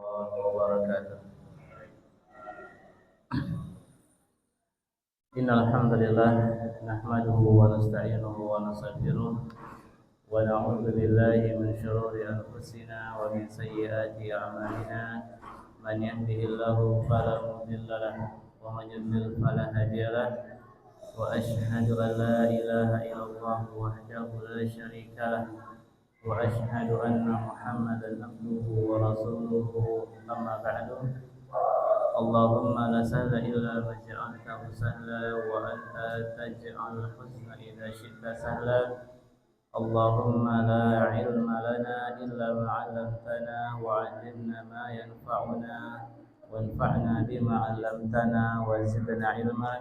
الله وبركاته. إن الحمد لله نحمده ونستعينه ونستغفره ونعوذ بالله من شرور أنفسنا ومن سيئات أعمالنا. من يهده الله فلا مضل له ومن يضلل فلا هادي له. وأشهد أن لا إله إلا الله وحده لا شريك له وأشهد أن محمدا عبده ورسوله. أما بعد، اللهم لا سهل إلا ما جعلته سهلا وأنت تجعل الحزن إذا شئت سهلا. اللهم لا علم لنا إلا ما علمتنا وعلمنا ما ينفعنا وانفعنا بما علمتنا وزدنا علما.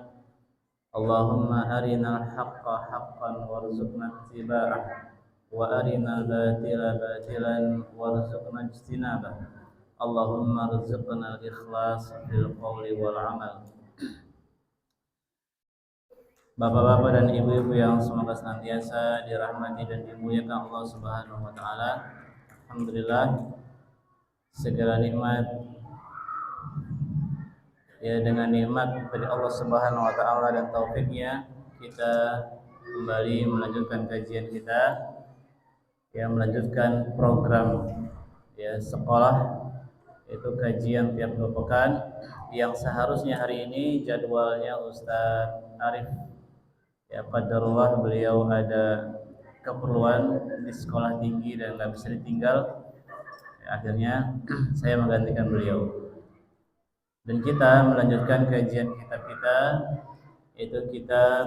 اللهم أرنا الحق حقا وارزقنا اتباعه وأرنا الباطل باطلا وارزقنا اجتنابه. اللهم ارزقنا الإخلاص في القول والعمل. Bapak-bapak dan ibu-ibu yang semoga senantiasa dirahmati dan dimuliakan Allah Subhanahu wa taala. Alhamdulillah, segala nikmat ya, dengan nikmat dari Allah Subhanahu wa taala dan taufiknya kita kembali melanjutkan kajian kita, ya, melanjutkan program ya sekolah, yaitu kajian tiap 2 pekan yang seharusnya hari ini jadwalnya Ustaz Arif, ya qadarullah beliau ada keperluan di sekolah tinggi dan nggak bisa ditinggal, ya, akhirnya saya menggantikan beliau dan kita melanjutkan kajian kitab kita, yaitu kitab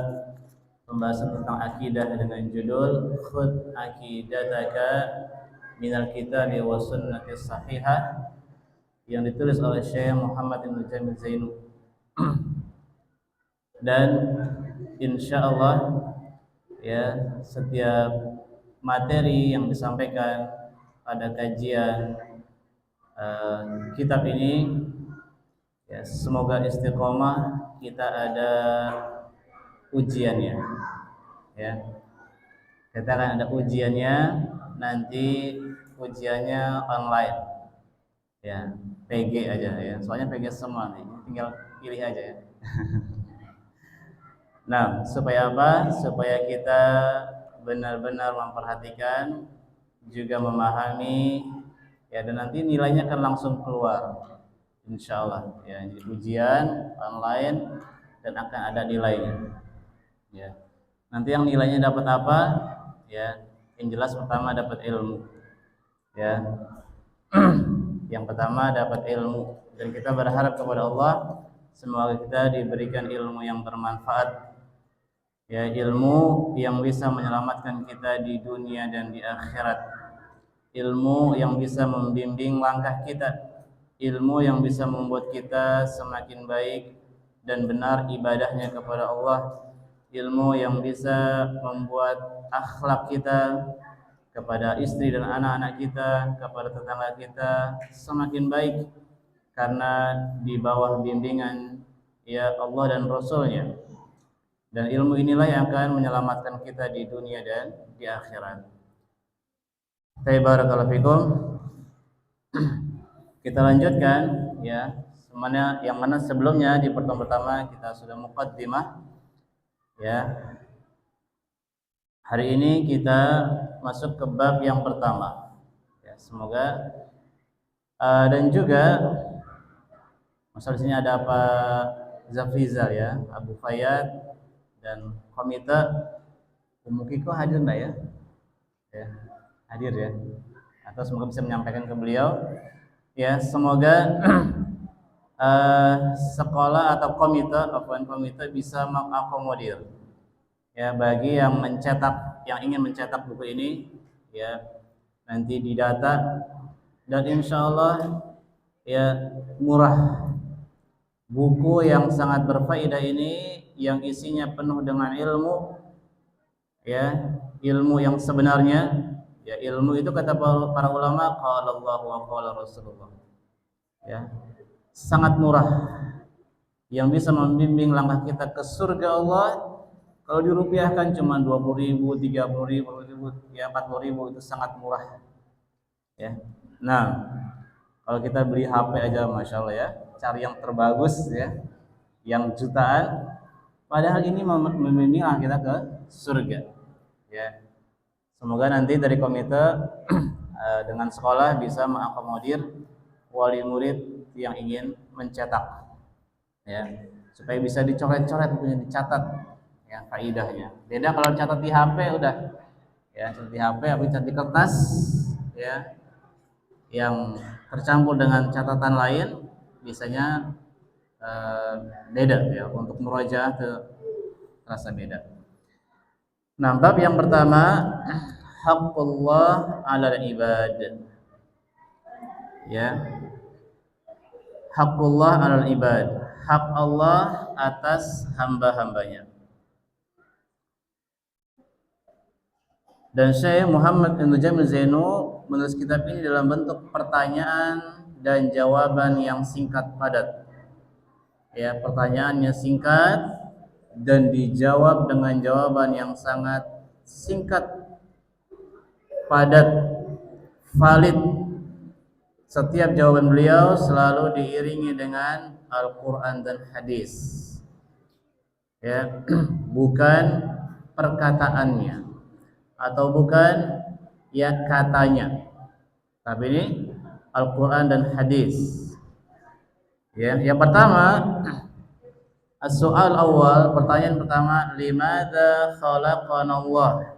pembahasan tentang akidah dengan judul Khudh Aqidataka Minal Kitabi wa Sunnati Sahihah, yang ditulis oleh Syekh Muhammad bin Jamil Zainu. Dan insya Allah ya, setiap materi yang disampaikan pada kajian kitab ini, ya, semoga istiqomah, kita ada ujiannya, ya, kita akan ada ujiannya nanti. Ujiannya online, ya, PG aja ya, soalnya PG semua nih, tinggal pilih aja ya. Nah, supaya apa? Supaya kita benar-benar memperhatikan, juga memahami, ya, dan nanti nilainya akan langsung keluar, insya Allah. Ya, jadi ujian online dan akan ada nilainya. Ya, nanti yang nilainya dapat apa? Ya, yang jelas pertama dapat ilmu. Ya, yang pertama dapat ilmu, dan kita berharap kepada Allah semoga kita diberikan ilmu yang bermanfaat, ya, ilmu yang bisa menyelamatkan kita di dunia dan di akhirat, ilmu yang bisa membimbing langkah kita, ilmu yang bisa membuat kita semakin baik dan benar ibadahnya kepada Allah, ilmu yang bisa membuat akhlak kita kepada istri dan anak-anak kita, kepada tetangga kita semakin baik karena di bawah bimbingan, ya, Allah dan Rasulnya. Dan ilmu inilah yang akan menyelamatkan kita di dunia dan di akhirat. Barakallahu fikum. Kita lanjutkan, ya, semuanya yang mana sebelumnya di pertemuan pertama kita sudah muqaddimah, ya. Hari ini kita masuk ke bab yang pertama, ya, semoga dan juga masalah sini ada Pak Zafrizal, ya, Abu Fayyad dan komite Umukiko hadir enggak ya? Ya, hadir ya. Atau semoga bisa menyampaikan ke beliau, ya, semoga sekolah atau komite bisa mengakomodir, ya, bagi yang ingin mencetak buku ini, ya, nanti didata, dan insya Allah, ya, murah. Buku yang sangat berfaedah ini, yang isinya penuh dengan ilmu, ya, ilmu yang sebenarnya, ya, ilmu itu kata para ulama qala Allah wa qala Rasulullah, ya, sangat murah, yang bisa membimbing langkah kita ke surga Allah. Kalau dirupiahkan cuma 20.000, 30.000, ya, 40.000, itu sangat murah, ya. Nah, Kalau kita beli HP aja, masya Allah ya, cari yang terbagus ya, yang jutaan. Padahal ini membimbing kita ke surga. Ya, semoga nanti dari komite dengan sekolah bisa mengakomodir wali murid yang ingin mencetak, ya, supaya bisa dicoret-coret, punya dicatat, ya, faidahnya. Beda kalau catat di HP udah, ya, catat di HP, tapi catat di kertas, ya, yang tercampur dengan catatan lain, biasanya beda ya, untuk murojaah terasa beda. Nah, bab yang pertama, haqqullah 'alal ibad. Ya. Haqqullah 'alal ibad. Hak Allah atas hamba-hambanya. Dan Syekh Muhammad bin Jamil Zainu menulis kitab ini dalam bentuk pertanyaan dan jawaban yang singkat padat. Ya, pertanyaannya singkat dan dijawab dengan jawaban yang sangat singkat, padat, valid. Setiap jawaban beliau selalu diiringi dengan Al-Quran dan hadis, ya, bukan perkataannya atau bukan ya katanya, tapi ini Al-Quran dan hadis. Ya, yang pertama, as-soal awal, pertanyaan pertama, limadza khalaqana Allah?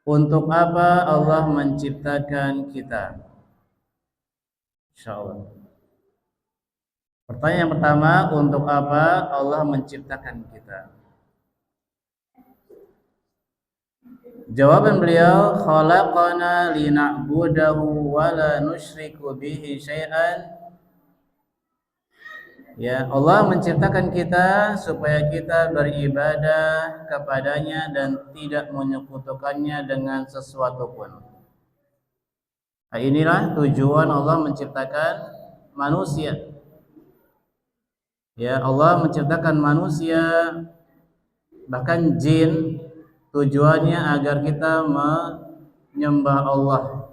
Untuk apa Allah menciptakan kita? Insyaallah. Pertanyaan yang pertama, untuk apa Allah menciptakan kita? Jawaban beliau, khalaqana lina'budahu wa la nusyriku bihi syai'an. Ya, Allah menciptakan kita supaya kita beribadah kepadanya dan tidak menyekutukannya dengan sesuatu pun. Nah, inilah tujuan Allah menciptakan manusia. Ya, Allah menciptakan manusia, bahkan jin, tujuannya agar kita menyembah Allah,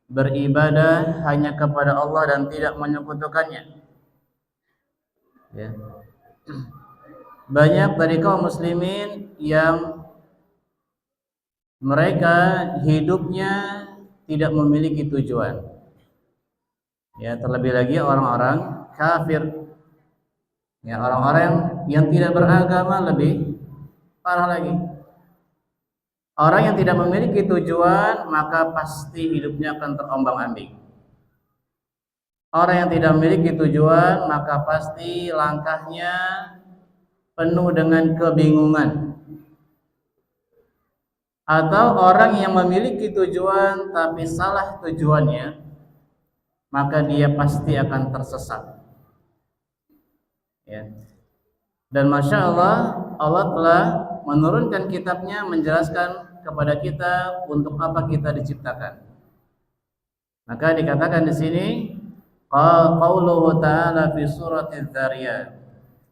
beribadah hanya kepada Allah dan tidak menyekutukannya. Ya. Banyak dari kaum muslimin yang mereka hidupnya tidak memiliki tujuan. Ya, terlebih lagi orang-orang kafir. Ya, orang-orang yang tidak beragama lebih parah lagi. Orang yang tidak memiliki tujuan, maka pasti hidupnya akan terombang-ambing. Orang yang tidak memiliki tujuan, maka pasti langkahnya penuh dengan kebingungan. Atau orang yang memiliki tujuan tapi salah tujuannya, maka dia pasti akan tersesat. Ya. Dan masya Allah, Allah telah menurunkan kitabnya menjelaskan kepada kita untuk apa kita diciptakan. Maka dikatakan di sini, qauluhu ta'ala fi suratil Dzariyat.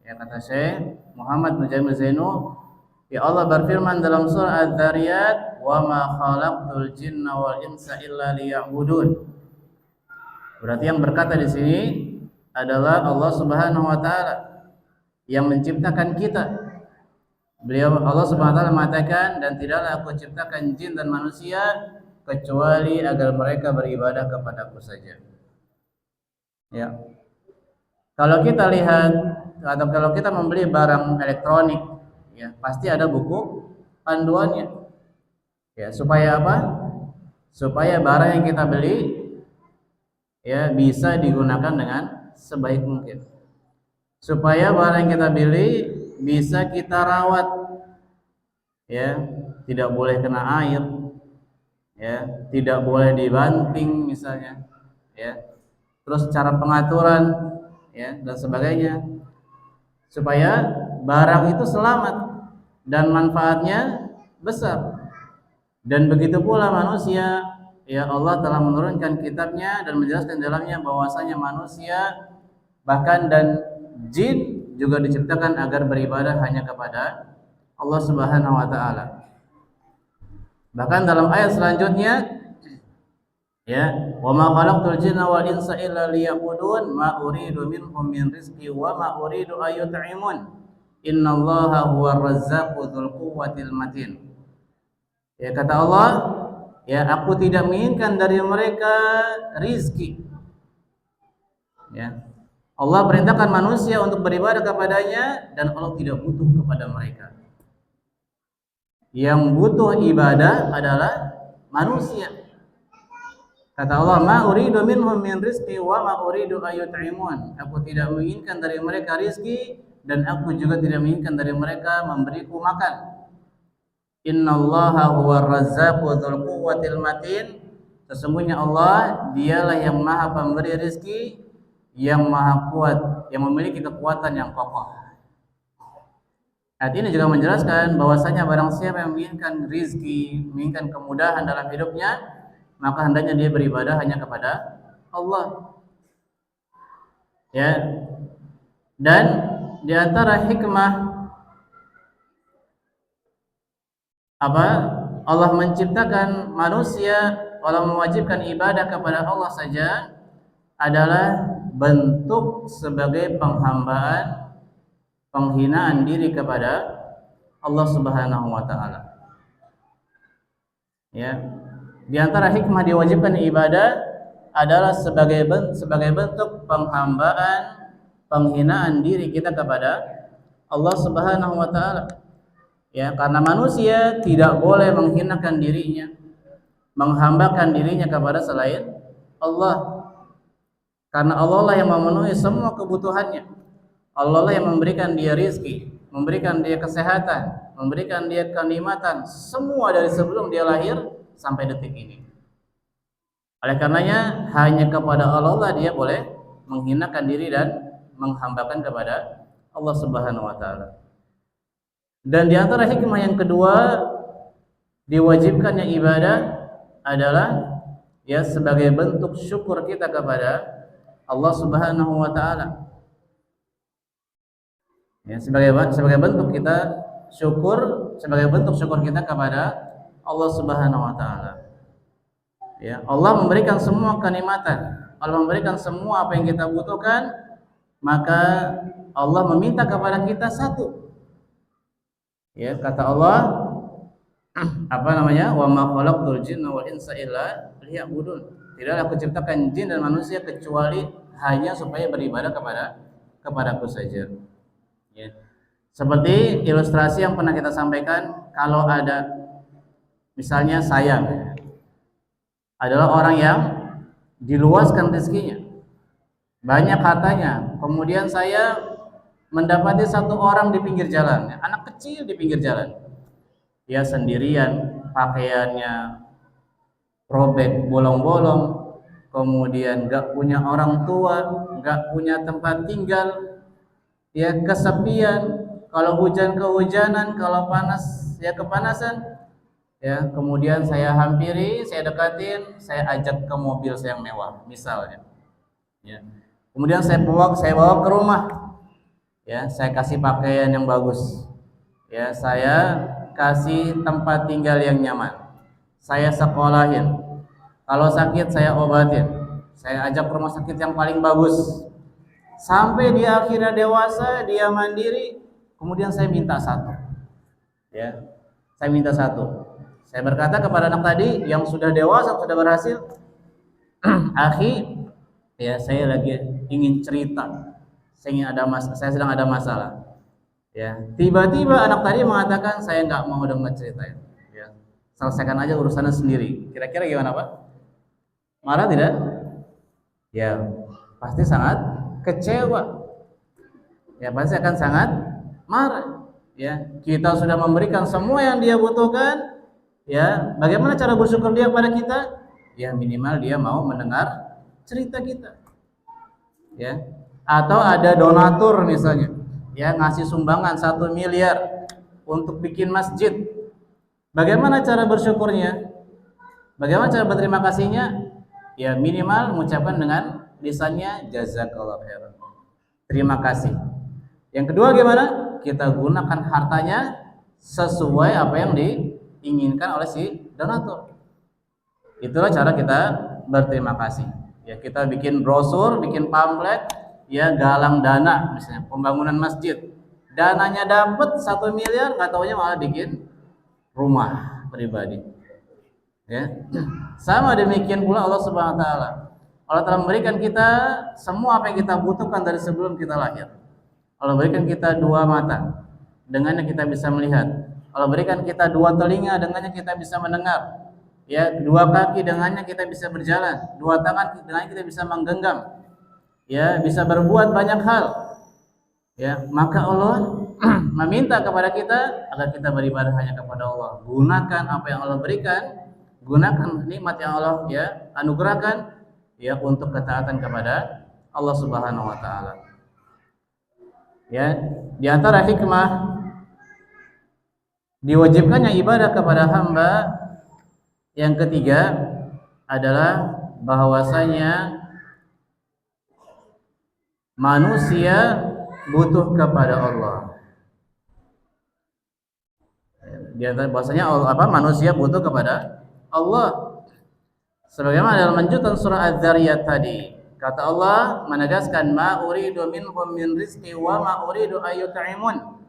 Ya, kata Syekh Muhammad bin Jamil Zainu, ya Allah berfirman dalam surah Adz-Dzariyat, wa ma khalaqtul jinna wal insa illa liya'budun. Berarti yang berkata di sini adalah Allah Subhanahu wa taala yang menciptakan kita. Allah Subhanahu wa taala mengatakan, dan tidaklah aku ciptakan jin dan manusia kecuali agar mereka beribadah kepadaku saja. Ya. Kalau kita lihat atau kalau kita membeli barang elektronik, ya, pasti ada buku panduannya. Ya, supaya apa? Supaya barang yang kita beli ya bisa digunakan dengan sebaik mungkin. Supaya barang yang kita beli bisa kita rawat. Ya, tidak boleh kena air. Ya, tidak boleh dibanting misalnya. Ya. Terus cara pengaturan, ya, dan sebagainya, supaya barang itu selamat dan manfaatnya besar. Dan begitu pula manusia, ya, Allah telah menurunkan kitabnya dan menjelaskan dalamnya bahwasanya manusia bahkan dan jin juga diciptakan agar beribadah hanya kepada Allah Subhanahu wa taala. Bahkan dalam ayat selanjutnya Ya, wa ma khalaqtul jinna wal insa illa liya'budun ma uridu minhum min rizqi wa ma uridu ayyut'imun innallaha huwar razzaqu dzul quwwatil matin. Ya kata Allah, ya aku tidak menginginkan dari mereka rizki. Ya. Allah perintahkan manusia untuk beribadah kepadanya dan Allah tidak butuh kepada mereka. Yang butuh ibadah adalah manusia. Kata Allah, ma uridu minhum min rizqi wa ma uridu ayyut'imun. Aku tidak menginginkan dari mereka rizki dan aku juga tidak menginginkan dari mereka memberiku makan. Innallaha huwar razzaqu dzul quwwatil matin. Sesungguhnya Allah dialah yang maha pemberi rizki, yang maha kuat, yang memiliki kekuatan yang kokoh. Ayat ini juga menjelaskan bahwasanya barang siapa yang menginginkan rizki, menginginkan kemudahan dalam hidupnya, maka hendaknya dia beribadah hanya kepada Allah. Ya. Dan di antara hikmah apa Allah menciptakan manusia, Allah mewajibkan ibadah kepada Allah saja adalah bentuk sebagai penghambaan, penghinaan diri kepada Allah Subhanahu wa taala. Ya. Di antara hikmah diwajibkan ibadah adalah sebagai bentuk penghambaan, penghinaan diri kita kepada Allah Subhanahu wa taala. Ya, karena manusia tidak boleh menghinakan dirinya, menghambakan dirinya kepada selain Allah. Karena Allah lah yang memenuhi semua kebutuhannya. Allah lah yang memberikan dia rizki, memberikan dia kesehatan, memberikan dia kenikmatan, semua dari sebelum dia lahir sampai detik ini. Oleh karenanya hanya kepada Allah lah dia boleh menghinakan diri dan menghambakan kepada Allah Subhanahu wa taala. Dan di antara hikmah yang kedua diwajibkannya ibadah adalah ya sebagai bentuk syukur kita kepada Allah Subhanahu wa taala. Ya, sebagai bentuk kita syukur, sebagai bentuk syukur kita kepada Allah Subhanahu wa taala. Ya, Allah memberikan semua kenikmatan, Allah memberikan semua apa yang kita butuhkan, maka Allah meminta kepada kita satu. Ya, kata Allah apa namanya? Wa ma khalaqtul jinna wal insa illa liya'budun. Tidaklah aku ciptakan jin dan manusia kecuali hanya supaya beribadah kepadaku saja. Ya. Seperti ilustrasi yang pernah kita sampaikan, kalau ada misalnya saya adalah orang yang diluaskan rezekinya, banyak hartanya, kemudian saya mendapati satu orang di pinggir jalan, anak kecil di pinggir jalan, dia sendirian, pakaiannya robek bolong-bolong, kemudian gak punya orang tua, gak punya tempat tinggal, ya kesepian, kalau hujan kehujanan, kalau panas ya kepanasan, ya kemudian saya hampiri, saya dekatin, saya ajak ke mobil saya yang mewah misalnya, ya kemudian saya bawa ke rumah, ya saya kasih pakaian yang bagus, ya saya kasih tempat tinggal yang nyaman, saya sekolahin, kalau sakit saya obatin, saya ajak ke rumah sakit yang paling bagus. Sampai dia akhirnya dewasa, dia mandiri, kemudian saya minta satu. Ya. Saya minta satu. Saya berkata kepada anak tadi yang sudah dewasa, sudah berhasil, "Akhi, ya saya lagi ingin cerita. Saya sedang ada masalah." Ya. Tiba-tiba anak tadi mengatakan, "Saya nggak mau dengar cerita." Ya. Selesaikan aja urusannya sendiri. Kira-kira gimana, Pak? Marah tidak? Ya, pasti sangat kecewa, ya pasti akan sangat marah. Ya, kita sudah memberikan semua yang dia butuhkan, ya bagaimana cara bersyukur dia pada kita? Ya minimal dia mau mendengar cerita kita, ya atau ada donatur misalnya, ya ngasih sumbangan 1 miliar untuk bikin masjid. Bagaimana cara bersyukurnya? Bagaimana cara berterima kasihnya? Ya minimal mengucapkan dengan lisannya jazakallahu khairan, terima kasih. Yang kedua gimana? Kita gunakan hartanya sesuai apa yang diinginkan oleh si donatur. Itulah cara kita berterima kasih. Ya, kita bikin brosur, bikin pamflet, ya galang dana misalnya pembangunan masjid. Dananya dapat 1 miliar, nggak taunya malah bikin rumah pribadi. Ya. Sama demikian pula Allah Subhanahu wa taala. Allah telah memberikan kita semua apa yang kita butuhkan dari sebelum kita lahir. Allah berikan kita 2 mata, dengannya kita bisa melihat. Allah berikan kita 2 telinga, dengannya kita bisa mendengar. Ya, 2 kaki, dengannya kita bisa berjalan. 2 tangan, dengannya kita bisa menggenggam. Ya, bisa berbuat banyak hal. Ya, maka Allah meminta kepada kita agar kita beribadah hanya kepada Allah. Gunakan apa yang Allah berikan, gunakan nikmat yang Allah ya anugerahkan ya untuk ketaatan kepada Allah Subhanahu wa taala. Ya, di antara hikmah diwajibkannya ibadah kepada hamba yang ketiga adalah bahwasanya manusia butuh kepada Allah. Di antara bahwasanya manusia butuh kepada Allah. Sebagaimana dalam lanjutan surah Az-Zariyat tadi, kata Allah menegaskan ma uridu minhum min rizqi wa ma uridu ayyut'imun.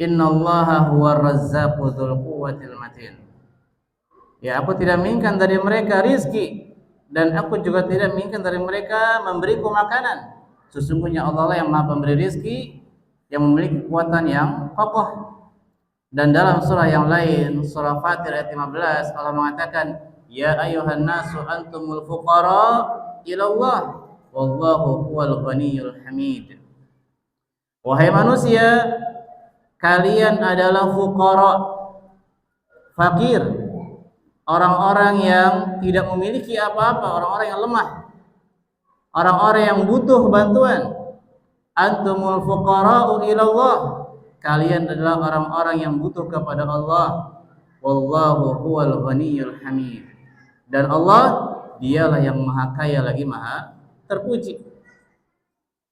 Innallaha huwar razzaqu dzul quwwatil matin. Ya, aku tidak menginginkan dari mereka rizki dan aku juga tidak menginginkan dari mereka memberiku makanan. Sesungguhnya Allah lah yang Maha Pemberi rizki, yang memiliki kekuatan yang kokoh. Dan dalam surah yang lain, surah Fatir ayat 15, Allah mengatakan, ya ayuhan nasu antumul fuqara ila Allah, wallahu huwal ghaniyyul hamid. Wahai manusia, kalian adalah fuqara, fakir, orang-orang yang tidak memiliki apa-apa, orang-orang yang lemah, orang-orang yang butuh bantuan. Antumul fuqara'u ila Allah, kalian adalah orang-orang yang butuh kepada Allah. Wallahu huwal ghaniyyul hamid. Dan Allah dialah yang maha kaya lagi maha terpuji.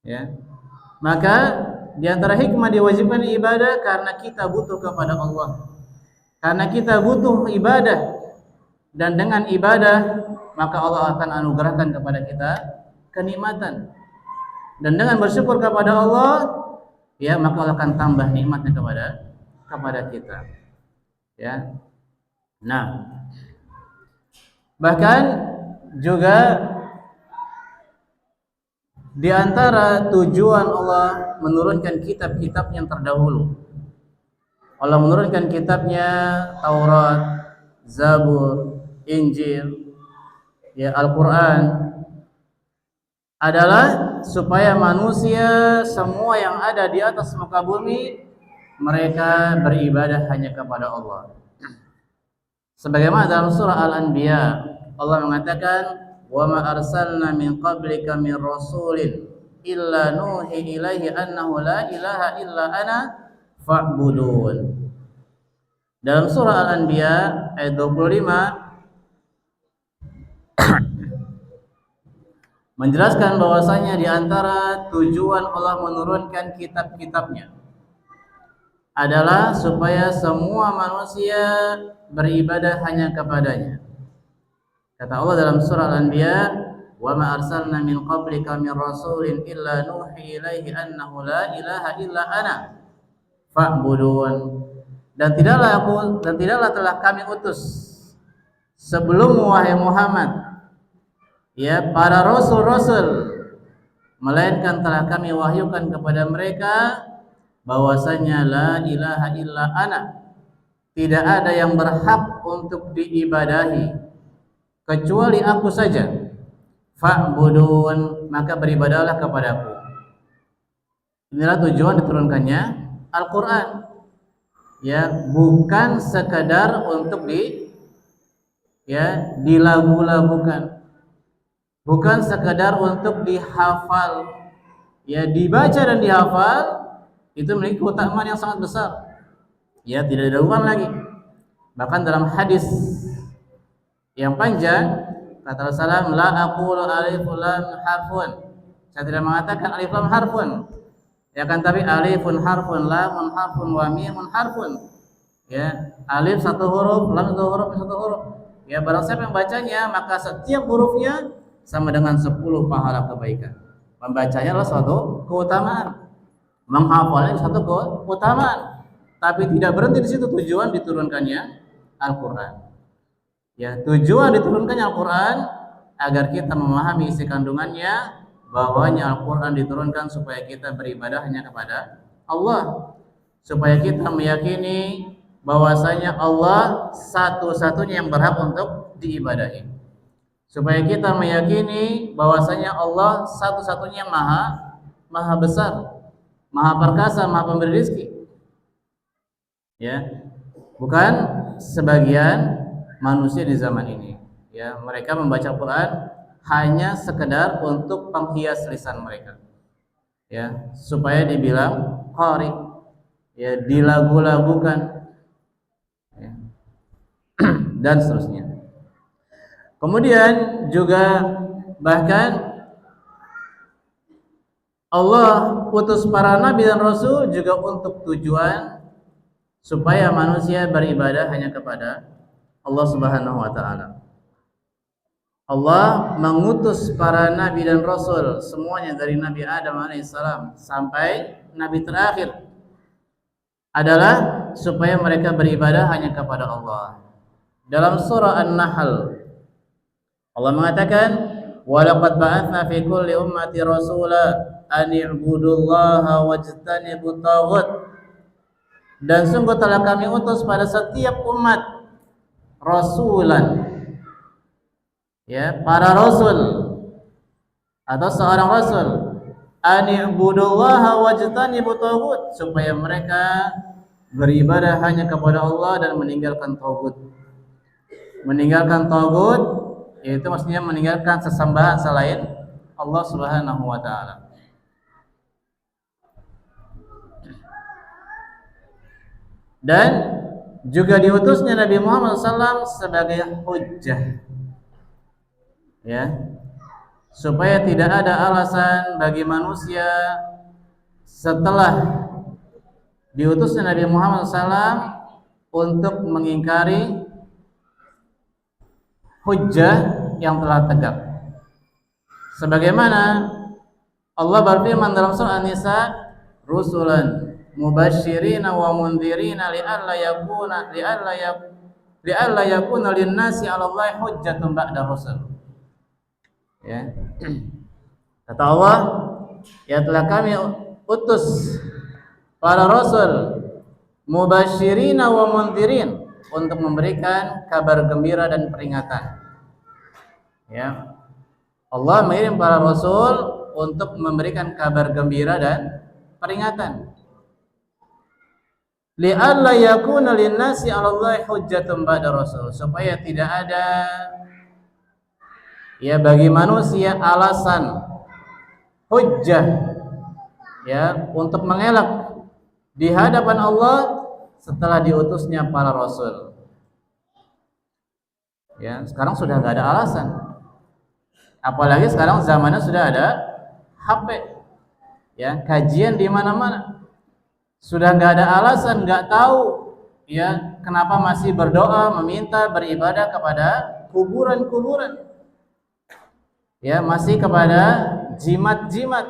Ya. Maka di antara hikmah diwajibkan ibadah karena kita butuh kepada Allah. Karena kita butuh ibadah, dan dengan ibadah maka Allah akan anugerahkan kepada kita kenikmatan. Dan dengan bersyukur kepada Allah, ya maka Allah akan tambah nikmatnya kepada kita. Ya. Nah, bahkan juga di antara tujuan Allah menurunkan kitab-kitab yang terdahulu. Allah menurunkan kitabnya Taurat, Zabur, Injil, ya Al-Qur'an adalah supaya manusia semua yang ada di atas muka bumi mereka beribadah hanya kepada Allah. Sebagaimana dalam surah Al-Anbiya Allah mengatakan, wa ma arsalna min qablika min rasulin illa nuhi ilaihi annahu la ilaha illa ana fa'budun. Dalam surah Al-Anbiya ayat 25 menjelaskan bahwasanya di antara tujuan Allah menurunkan kitab-kitabnya adalah supaya semua manusia beribadah hanya kepadanya. Kata Allah dalam surah Al-Anbiya, wa ma arsalna min qablika min rasulin illa nuhi ilaihi annahu la ilaha illa ana fa'budun. Dan tidaklah telah kami utus sebelum wahai Muhammad ya para rasul-rasul, melainkan telah kami wahyukan kepada mereka bahwasanya la ilaha illa ana, tidak ada yang berhak untuk diibadahi kecuali aku saja. Fa'budun, maka beribadahlah kepadaku. Inilah tujuan diturunkannya Al-Qur'an. Ya, bukan sekadar untuk dilagu-lagukan. Bukan sekadar untuk dihafal. Ya, dibaca dan dihafal itu memiliki keutamaan yang sangat besar. Ya, tidak diragukan lagi. Bahkan dalam hadis yang panjang kata Rasulullah, la aqulu alif lam harfun. Saya tidak mengatakan alif lam harfun. Ya kan, tapi alifun harfun, lamun harfun, wa mimun harfun. Ya, alif satu huruf, lam satu huruf, satu huruf. Ya, barang siapa yang bacanya, maka setiap hurufnya sama dengan 10 pahala kebaikan. Membacanya adalah suatu keutamaan. Menghafalnya satu keutamaan. Tapi tidak berhenti di situ, tujuan diturunkannya Al-Qur'an. Ya, tujuan diturunkannya Al-Qur'an agar kita memahami isi kandungannya, bahwanya Al-Qur'an diturunkan supaya kita beribadah hanya kepada Allah. Supaya kita meyakini bahwasanya Allah satu-satunya yang berhak untuk diibadahi. Supaya kita meyakini bahwasanya Allah satu-satunya yang maha besar, maha perkasa, maha pemberi rezeki. Ya. Bukan sebagian manusia di zaman ini. Ya, mereka membaca Quran hanya sekedar untuk penghias lisan mereka. Ya, supaya dibilang qari. Ya, dilagu-lagukan. Ya. Dan seterusnya. Kemudian juga bahkan Allah utus para nabi dan rasul juga untuk tujuan supaya manusia beribadah hanya kepada Allah Subhanahu wa taala. Allah mengutus para nabi dan rasul semuanya dari Nabi Adam alaihissalam sampai nabi terakhir adalah supaya mereka beribadah hanya kepada Allah. Dalam surah An-Nahl Allah mengatakan, "Wa laqad ba'atsna fi kulli ummati rasula an i'budullaha wajtanibut taghut." Dan sungguh telah kami utus pada setiap umat rasulan, ya, para rasul atau seorang rasul, an i'budullaha wajtanibut taghut, supaya mereka beribadah hanya kepada Allah dan meninggalkan taghut. Meninggalkan taghut yaitu maksudnya meninggalkan sesembahan selain Allah Subhanahu wa taala. Dan juga diutusnya Nabi Muhammad SAW sebagai hujjah, ya, supaya tidak ada alasan bagi manusia setelah diutusnya Nabi Muhammad SAW untuk mengingkari hujjah yang telah tegak. Sebagaimana Allah berfirman dalam surah An-Nisa, rusulan mubashshirina wa mundhirina li'alla yakuna lin-nasi 'ala Allahi hujjatun ba'da rusul. Ya. Kata Allah, ya telah kami utus para rasul mubashshirina wa mundhirin untuk memberikan kabar gembira dan peringatan. Ya. Allah mengirim para rasul untuk memberikan kabar gembira dan peringatan. Li'alla yakuna lin-nasi 'ala Allahi hujjatun ba'da rasul, supaya tidak ada ya bagi manusia alasan hujjah, ya, untuk mengelak di hadapan Allah setelah diutusnya para rasul. Ya, sekarang sudah nggak ada alasan. Apalagi sekarang zamannya sudah ada HP, ya, kajian di mana-mana. Sudah nggak ada alasan, nggak tahu, ya, kenapa masih berdoa, meminta, beribadah kepada kuburan-kuburan, ya, masih kepada jimat-jimat,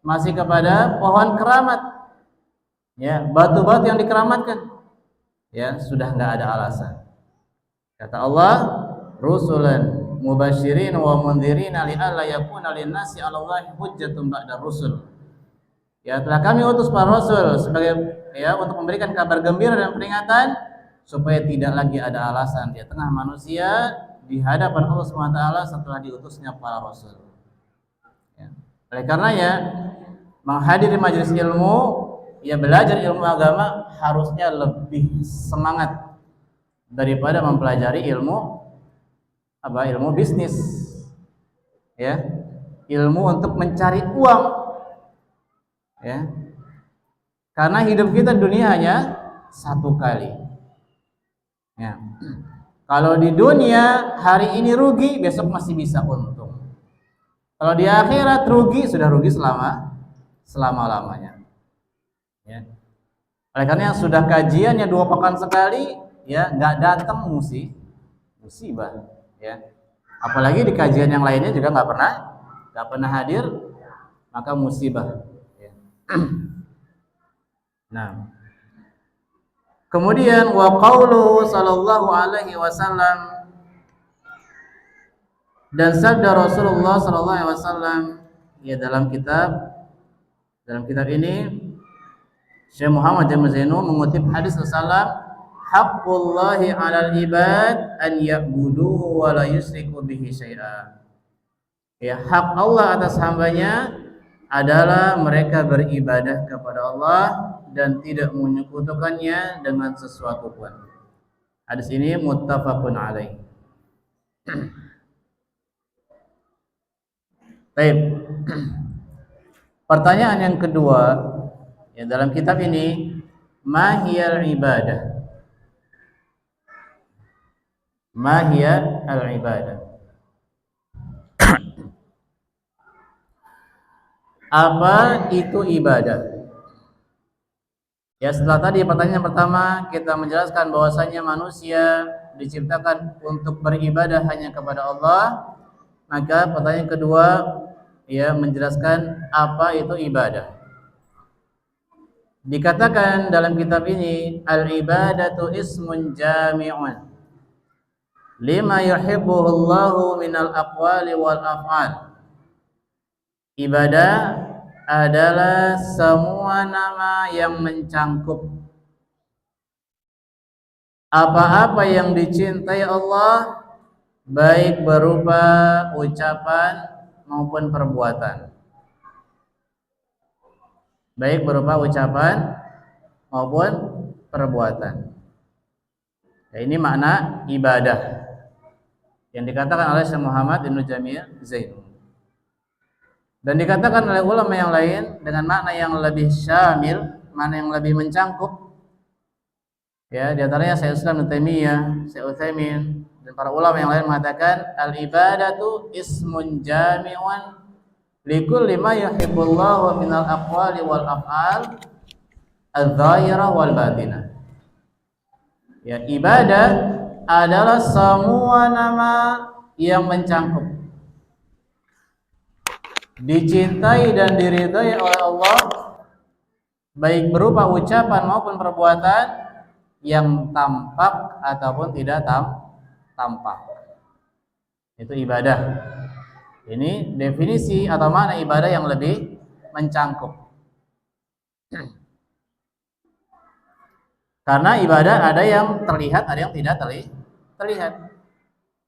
masih kepada pohon keramat, ya, batu-batu yang dikeramatkan, ya, sudah nggak ada alasan. Kata Allah, rusulan mubasyirin wa mundhirin li'alla yakuna lin-nasi 'ala Allahi hujjatun ba'da rusul. Ya, telah kami utus para rasul sebagai, ya, untuk memberikan kabar gembira dan peringatan supaya tidak lagi ada alasan di tengah manusia di hadapan Allah SWT setelah diutusnya para rasul. Ya. Oleh karenanya menghadiri majelis ilmu, ya, belajar ilmu agama harusnya lebih semangat daripada mempelajari ilmu ilmu bisnis, ya, ilmu untuk mencari uang, ya, karena hidup kita dunia hanya satu kali, ya. Kalau di dunia hari ini rugi, besok masih bisa untung. Kalau di akhirat rugi, sudah rugi selama-lamanya, ya. Oleh karena yang sudah kajiannya 2 pekan sekali, ya, nggak datang musibah, ya. Apalagi di kajian yang lainnya juga nggak pernah hadir, maka musibah. Ya. Nah, kemudian wa qauluhu sallallahu alaihi wasallam, dan sabda Rasulullah sallallahu alaihi wasallam, ya dalam kitab ini Syekh Muhammad Jamil Zainu mengutip hadis Rasulullah, haqqullahi 'alal ibad an ya'buduhu wa la yusyriku bihi syai'a. Ya, hak Allah atas hambanya adalah mereka beribadah kepada Allah dan tidak menyekutukannya dengan sesuatu pun. Hadis ini muttafaqun alaih. Baik. Pertanyaan yang kedua, ya dalam kitab ini, mahiyal ibadah. Mahiyal ibadah. Apa itu ibadah? Ya, setelah tadi pertanyaan pertama kita menjelaskan bahwasanya manusia diciptakan untuk beribadah hanya kepada Allah, maka pertanyaan kedua ya menjelaskan apa itu ibadah. Dikatakan dalam kitab ini, al-ibadatu ismun jami'un lima yuhibbuhu Allahu minal aqwali wal af'al. Ibadah adalah semua nama yang mencangkup apa-apa yang dicintai Allah, baik berupa ucapan maupun perbuatan. Baik berupa ucapan maupun perbuatan. Ya, ini makna ibadah yang dikatakan oleh Syekh Muhammad Ibnu Jamil Zainu. Dan dikatakan oleh ulama yang lain dengan makna yang lebih syamil, makna yang lebih mencangkup. Ya, di antaranya Syekh Islam Ibnu Taimiyah, Syekh Utsaimin dan para ulama yang lain mengatakan al-ibadatu ismun jami'un likulli ma yuhibbullahu minal aqwali wal af'al adh-dhahirah wal batinah. Ya, ibadah adalah semua nama yang mencangkup dicintai dan diridhai oleh Allah, baik berupa ucapan maupun perbuatan yang tampak ataupun tidak tampak. Itu ibadah. Ini definisi atau makna ibadah yang lebih mencangkup. Karena ibadah ada yang terlihat, ada yang tidak terlihat.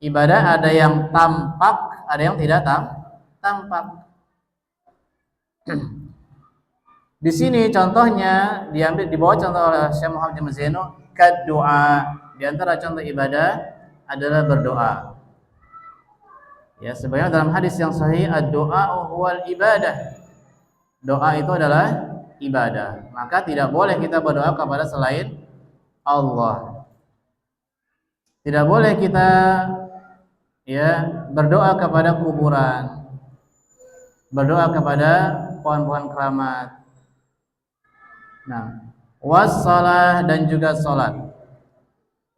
Ibadah ada yang tampak, ada yang tidak tampak. Di sini contohnya dibawa contoh oleh Syekh Muhammad Jamil Zainu, kad doa. Di antara contoh ibadah adalah berdoa. Ya, sebagaimana dalam hadis yang sahih, ad-du'a huwal ibadah. Doa itu adalah ibadah. Maka tidak boleh kita berdoa kepada selain Allah. Tidak boleh kita ya berdoa kepada kuburan, berdoa kepada pohon-pohon keramat. Nah, wassalah dan juga salat,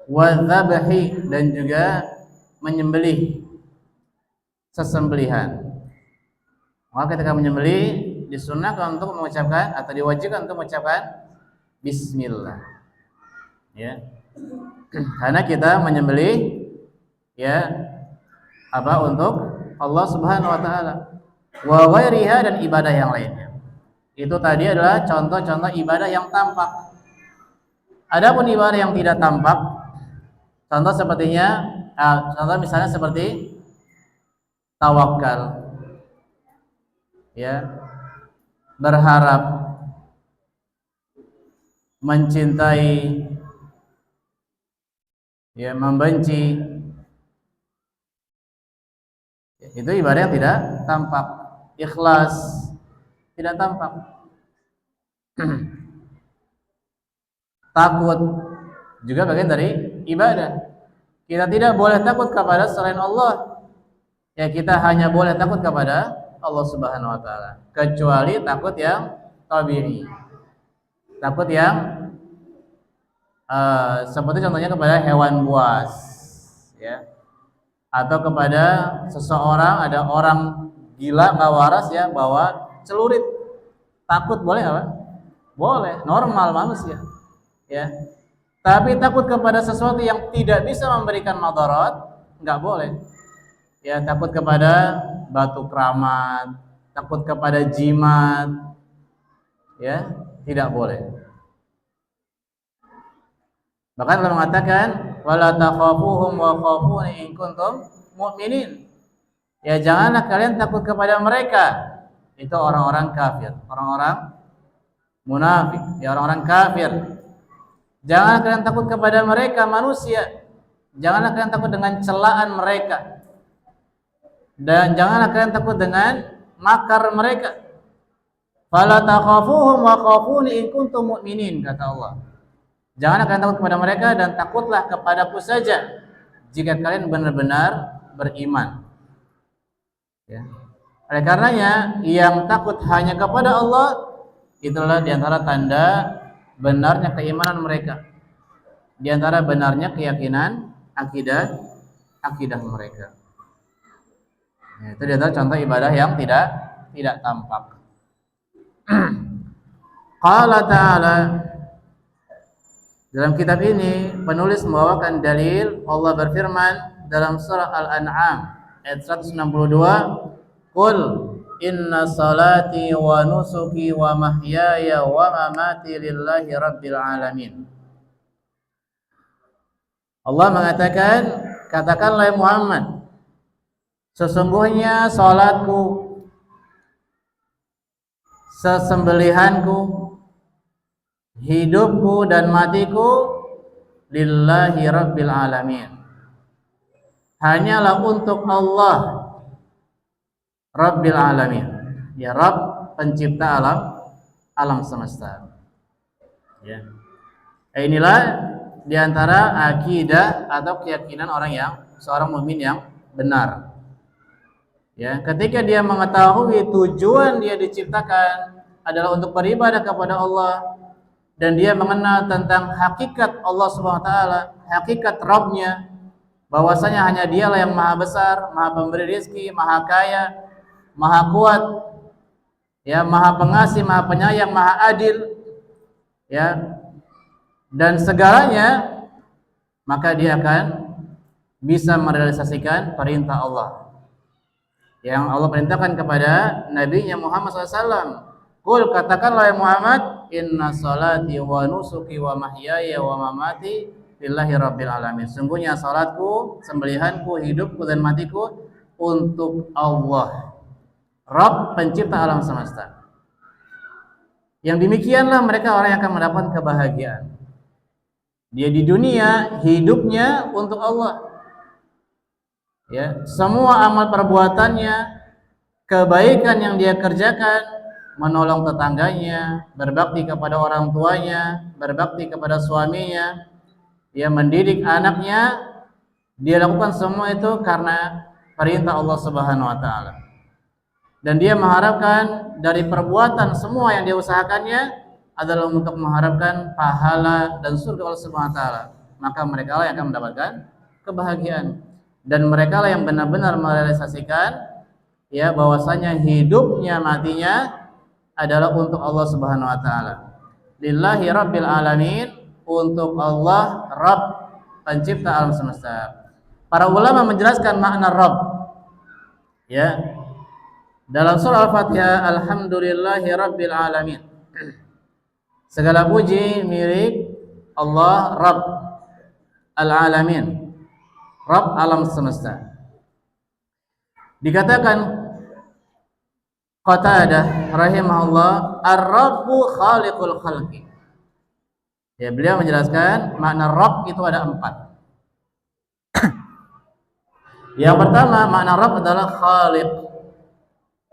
wadzabhi dan juga menyembelih, sesembelihan. Maka ketika menyembelih disunahkan untuk mengucapkan atau diwajibkan untuk mengucapkan bismillah. Ya. Karena kita menyembelih ya untuk Allah Subhanahu wa taala. Wa ghairiha dan ibadah yang lainnya. Itu tadi adalah contoh-contoh ibadah yang tampak. Adapun ibadah yang tidak tampak, contoh misalnya seperti tawakal, ya, berharap, mencintai, ya, membenci, itu ibadah yang tidak tampak. Ikhlas tidak tampak. Takut juga bagian dari ibadah. Kita tidak boleh takut kepada selain Allah. Ya, kita hanya boleh takut kepada Allah Subhanahu wa taala, kecuali takut yang tabi'i. Takut yang seperti contohnya kepada hewan buas, ya. atau kepada seseorang, ada orang gila nggak waras ya bawa celurit, takut boleh nggak Pak? Boleh, normal manusia ya. Tapi takut kepada sesuatu yang tidak bisa memberikan madarat nggak boleh ya. Takut kepada batu keramat, takut kepada jimat ya, tidak boleh. Bahkan Allah mengatakan wala takhafuhum wa khafuni in kuntum mu'minin. Ya janganlah kalian takut kepada mereka. Itu orang-orang kafir, orang-orang munafik, ya orang-orang kafir. Janganlah kalian takut kepada mereka manusia. Janganlah kalian takut dengan celaan mereka. Dan janganlah kalian takut dengan makar mereka. Fala takhafuhum wa khafuni in kuntum mu'minin, kata Allah. Janganlah kalian takut kepada mereka dan takutlah kepadaku saja jika kalian benar-benar beriman. Ya. Oleh karenanya yang takut hanya kepada Allah itulah diantara tanda benarnya keimanan mereka, diantara benarnya keyakinan akidah mereka. Ya, itu diantara contoh ibadah yang tidak tampak. Qala ta'ala, dalam kitab ini penulis membawakan dalil. Allah berfirman dalam surah Al-An'am ayat 162, Qul inna salati wa nusuki wa mahyaya wa mamati lillahi rabbil alamin. Allah mengatakan, katakanlah Muhammad, sesungguhnya salatku, sesembelihanku, hidupku dan matiku lillahi rabbil alamin, hanyalah untuk Allah rabbil alamin, ya Rabb pencipta alam semesta. Ya. Inilah diantara akidah atau keyakinan orang yang seorang mukmin yang benar. Ya, ketika dia mengetahui tujuan dia diciptakan adalah untuk beribadah kepada Allah, dan dia mengenal tentang hakikat Allah Subhanahu wa taala, hakikat Rabb-nya, bahwasanya hanya Dialah yang maha besar, maha pemberi rezeki, maha kaya, maha kuat, ya, maha pengasih, maha penyayang, maha adil, ya, dan segalanya, maka dia akan bisa merealisasikan perintah Allah yang Allah perintahkan kepada Nabi-Nya Muhammad SAW. Qul, katakanlah ya Muhammad, inna salati wa nusuki wa mahyaya wa mamati lillahi rabbil alamin. Sungguhnya salatku, sembelihanku, hidupku dan matiku untuk Allah, Rabb pencipta alam semesta. Yang demikianlah mereka orang yang akan mendapat kebahagiaan. Dia di dunia hidupnya untuk Allah. Ya, semua amal perbuatannya, kebaikan yang dia kerjakan, menolong tetangganya, berbakti kepada orang tuanya, berbakti kepada suaminya, dia mendidik anaknya, dia lakukan semua itu karena perintah Allah Subhanahu wa taala. Dan dia mengharapkan dari perbuatan semua yang dia usahakannya adalah untuk mengharapkan pahala dan surga Allah Subhanahu wa taala. Maka mereka lah yang akan mendapatkan kebahagiaan, dan mereka lah yang benar-benar merealisasikan ya bahwasanya hidupnya matinya adalah untuk Allah Subhanahu wa taala. Lillahi rabbil alamin, untuk Allah Rabb pencipta alam semesta. Para ulama menjelaskan makna Rabb ya dalam surah Al-Fatihah, alhamdulillahi rabbil alamin. Segala puji milik Allah Rabb al-alamin, Rabb alam semesta. Dikatakan Qatadah rahimahullah, ar-Rabbu khaliqul khalqi. Ya, beliau menjelaskan makna Rabb itu ada 4. Yang pertama, makna Rabb adalah khaliq,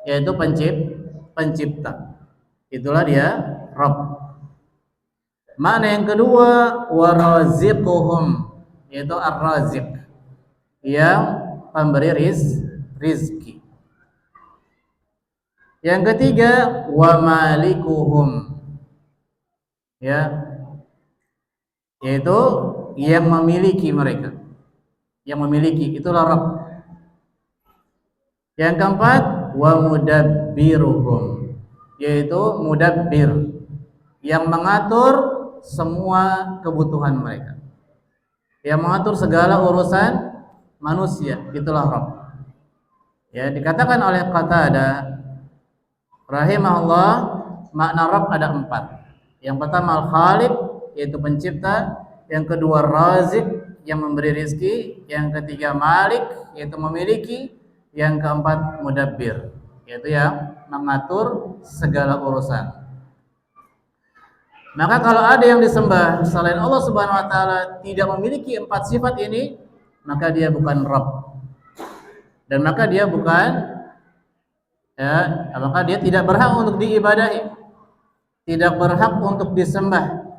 yaitu pencipta. Itulah dia Rabb. Makna yang kedua, waraziquhum, yaitu ar-raziq, yang pemberi rizki. Yang ketiga, wa malikuhum, ya, yaitu yang memiliki mereka, yang memiliki, itulah Rabb. Yang keempat, wa mudabbiruhum, yaitu mudabbir, yang mengatur semua kebutuhan mereka, yang mengatur segala urusan manusia, itulah Rabb. Ya, dikatakan oleh Qatadah rahimahullah, makna Rabb ada 4. Yang pertama Al-Khaliq, yaitu pencipta. Yang kedua Razik, yang memberi rizki. Yang ketiga Malik, yaitu memiliki. Yang keempat Mudabbir, yaitu yang mengatur segala urusan. Maka kalau ada yang disembah selain Allah Subhanahu wa taala tidak memiliki 4 sifat ini, maka dia bukan Rabb. Dan maka dia bukan, ya, maka dia tidak berhak untuk diibadahi, tidak berhak untuk disembah,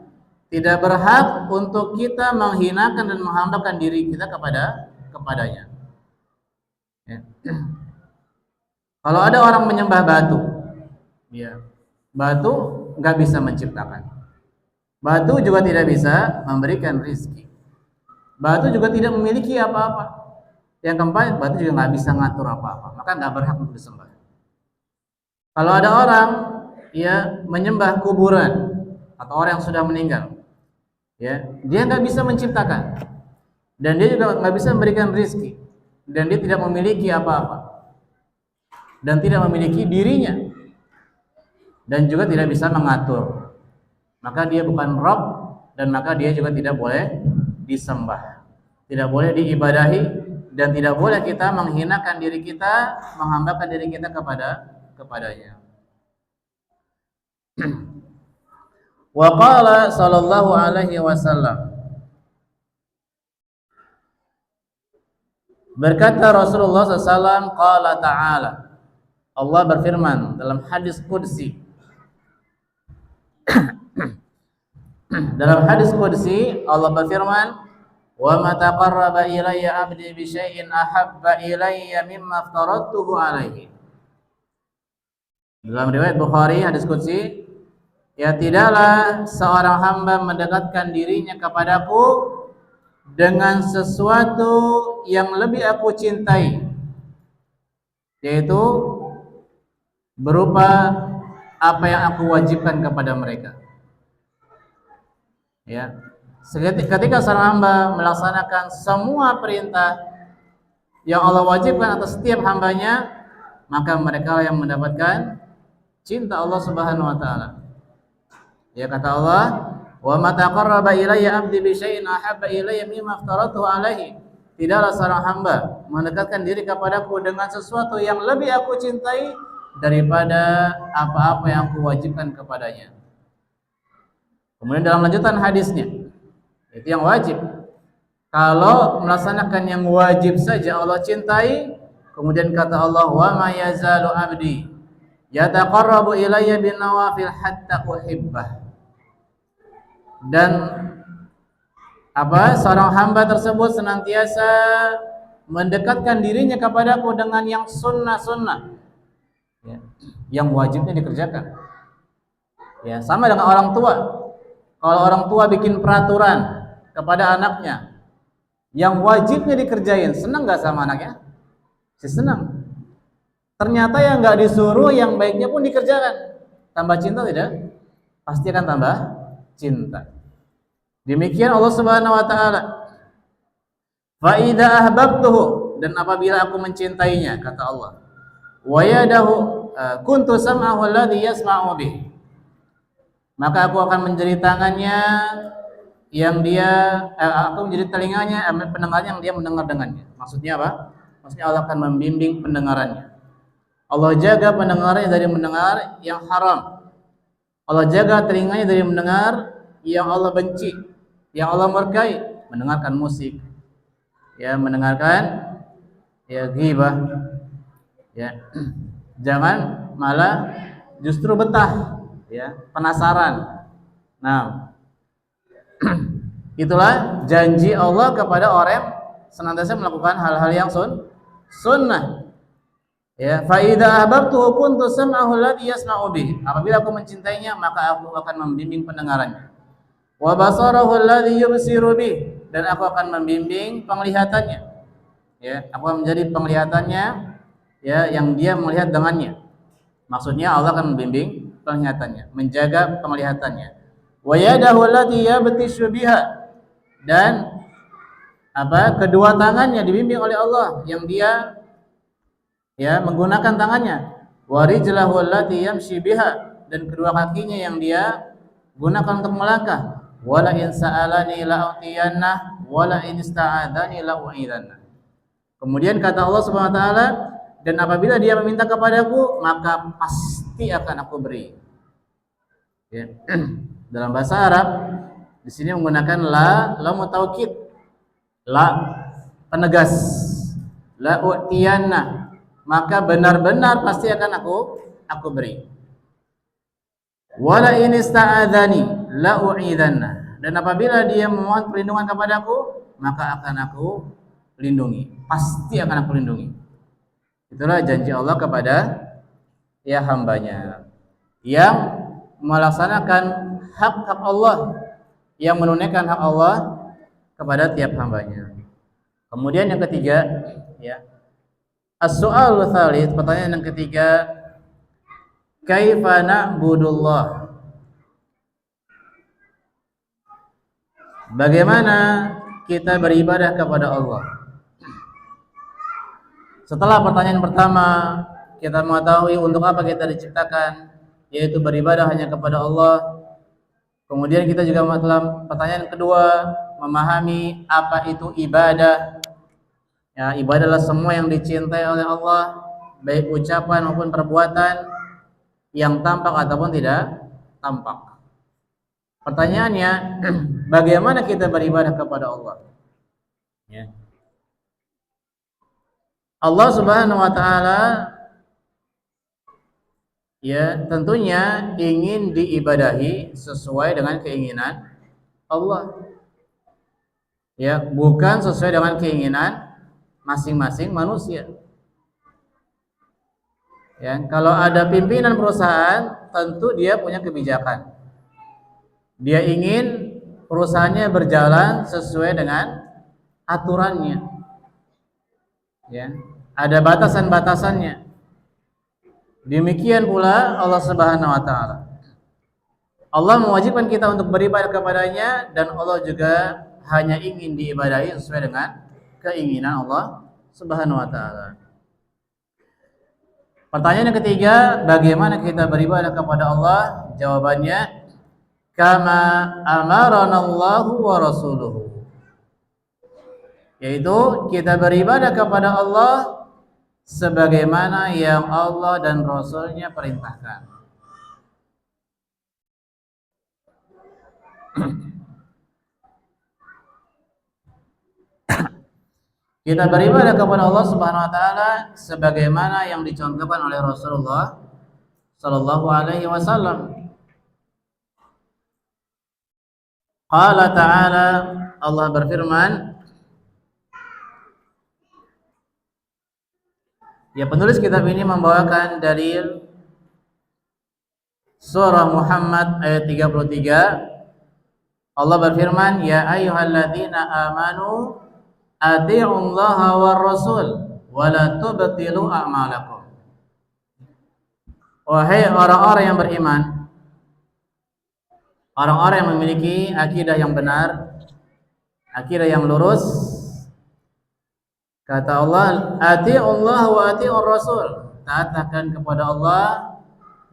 tidak berhak untuk kita menghinakan dan menghambakan diri kita kepadanya. Ya. Kalau ada orang menyembah batu, ya, batu nggak bisa menciptakan, batu juga tidak bisa memberikan rizki, batu juga tidak memiliki apa-apa. Yang keempat, batu juga nggak bisa ngatur apa-apa, maka nggak berhak untuk disembah. Kalau ada orang ya menyembah kuburan atau orang yang sudah meninggal, ya, dia nggak bisa menciptakan dan dia juga nggak bisa memberikan rizki, dan dia tidak memiliki apa-apa dan tidak memiliki dirinya dan juga tidak bisa mengatur, maka dia bukan Rabb dan maka dia juga tidak boleh disembah, tidak boleh diibadahi, dan tidak boleh kita menghinakan diri kita, menghambakan diri kita kepadanya. Wa qala sallallahu alaihi wasallam, berkata Rasulullah SAW, qala ta'ala, Allah berfirman dalam hadis qudsi. Dalam hadis qudsi Allah berfirman, wa ma taqarraba ilayya 'abdi bi syai'in ahabba ilayya mimma aftaradtuhu alaihi. Dalam riwayat Bukhari hadis qudsi, ya, tidaklah seorang hamba mendekatkan dirinya kepadaku dengan sesuatu yang lebih aku cintai, yaitu berupa apa yang aku wajibkan kepada mereka. Ya, ketika seorang hamba melaksanakan semua perintah yang Allah wajibkan atas setiap hambanya, maka mereka yang mendapatkan cinta Allah Subhanahu wa taala. Ya, kata Allah, wa ma taqarraba ilayya 'abdi bi syai'in ahabba ilayya mimma aftaradtuhu alaihi. Tidaklah seorang hamba mendekatkan diri kepadaku dengan sesuatu yang lebih aku cintai daripada apa-apa yang aku wajibkan kepadanya. Kemudian dalam lanjutan hadisnya, itu yang wajib. Kalau melaksanakan yang wajib saja Allah cintai, kemudian kata Allah, wa ma yazalu 'abdi yataqarrabu ilayya bin nawafil hatta uhibbah. Dan seorang hamba tersebut senantiasa mendekatkan dirinya kepadaku dengan yang sunnah-sunnah, ya, yang wajibnya dikerjakan. Ya, sama dengan orang tua. Kalau orang tua bikin peraturan kepada anaknya yang wajibnya dikerjain, senang nggak sama anaknya? Si senang. Ternyata yang nggak disuruh, yang baiknya pun dikerjakan. Tambah cinta tidak? Pasti akan tambah cinta. Demikian Allah Subhanahu wa taala. Fa idza ahbabtuhu, dan apabila aku mencintainya, kata Allah, wa yadahu kuntu sam'ahu alladhi yasma'u bih, maka aku akan menjadi tangannya yang dia aku menjadi telinganya, pendengarnya yang dia mendengar dengannya. Maksudnya apa? Maksudnya Allah akan membimbing pendengarannya. Allah jaga pendengarannya dari mendengar yang haram. Allah jaga telinganya dari mendengar yang Allah benci, yang Allah murkai, mendengarkan musik, ya, mendengarkan ya ghibah, ya. Jangan malah justru betah, ya, penasaran. Nah, itulah janji Allah kepada orang yang senantiasa melakukan hal-hal yang sunnah. Ya, fa idza ahbabtuhu kuntu sam'ahu alladhi yasma'u bih. Apabila aku mencintainya, maka aku akan membimbing pendengarannya. Wa basarahu alladhi yubsiru bih, dan aku akan membimbing penglihatannya. Ya, aku akan menjadi penglihatannya ya yang dia melihat dengannya. Maksudnya Allah akan membimbing penglihatannya, menjaga penglihatannya. Wa yadahu allati yabtishu biha, dan kedua tangannya dibimbing oleh Allah yang dia ya menggunakan tangannya. Wa rijlahu allati yamshi biha, dan kedua kakinya yang dia gunakan untuk melangkah. Wala in sa'alani la'utiyanna wala in ista'adzani la'u'idzanna. Kemudian kata Allah Subhanahu wa taala, dan apabila dia meminta kepadaku maka pasti akan aku beri. Ya. Dalam bahasa Arab di sini menggunakan la mutaukid, la penegas, la u'tiyanna, maka benar-benar pasti akan aku beri. Wala in ista'adzani la u'idzanna, dan apabila dia memohon perlindungan kepadaku maka akan aku lindungi, pasti akan aku lindungi. Itulah janji Allah kepada ya hambanya yang melaksanakan hak-hak Allah, yang menunaikan hak Allah kepada tiap hambanya. Kemudian yang ketiga, ya, as-su'alu tsalits, pertanyaan yang ketiga, kaifa na'budullah? Bagaimana kita beribadah kepada Allah? Setelah pertanyaan pertama, kita mengetahui untuk apa kita diciptakan, yaitu beribadah hanya kepada Allah. Kemudian kita juga dalam pertanyaan kedua memahami apa itu ibadah. Ya, ibadah adalah semua yang dicintai oleh Allah, baik ucapan maupun perbuatan, yang tampak ataupun tidak tampak. Pertanyaannya, bagaimana kita beribadah kepada Allah? Ya. Allah Subhanahu wa taala ya tentunya ingin diibadahi sesuai dengan keinginan Allah. Ya, bukan sesuai dengan keinginan masing-masing manusia. Ya, kalau ada pimpinan perusahaan, tentu dia punya kebijakan. Dia ingin perusahaannya berjalan sesuai dengan aturannya. Ya, ada batasan-batasannya. Demikian pula Allah Subhanahu wa taala. Allah mewajibkan kita untuk beribadah kepadanya, dan Allah juga hanya ingin diibadahi sesuai dengan keinginan Allah Subhanahu wa taala. Pertanyaan yang ketiga, bagaimana kita beribadah kepada Allah? Jawabannya, kama amaranallahu wa rasuluhu, yaitu kita beribadah kepada Allah sebagaimana yang Allah dan Rasulnya perintahkan. Kita beribadah kepada Allah Subhanahu wa taala sebagaimana yang dicontohkan oleh Rasulullah sallallahu alaihi wasallam. Qala ta'ala, Allah berfirman, ya, penulis kitab ini membawakan dalil surah Muhammad ayat 33. Allah berfirman, ya ayyuhalladzina amanu atii'ullaha war rasul wa la tubtilu a'malakum. Wahai orang-orang yang beriman, orang-orang yang memiliki akidah yang benar, akidah yang lurus, kata Allah, atii'ullaha wa atii'ur rasul, taatkan kepada Allah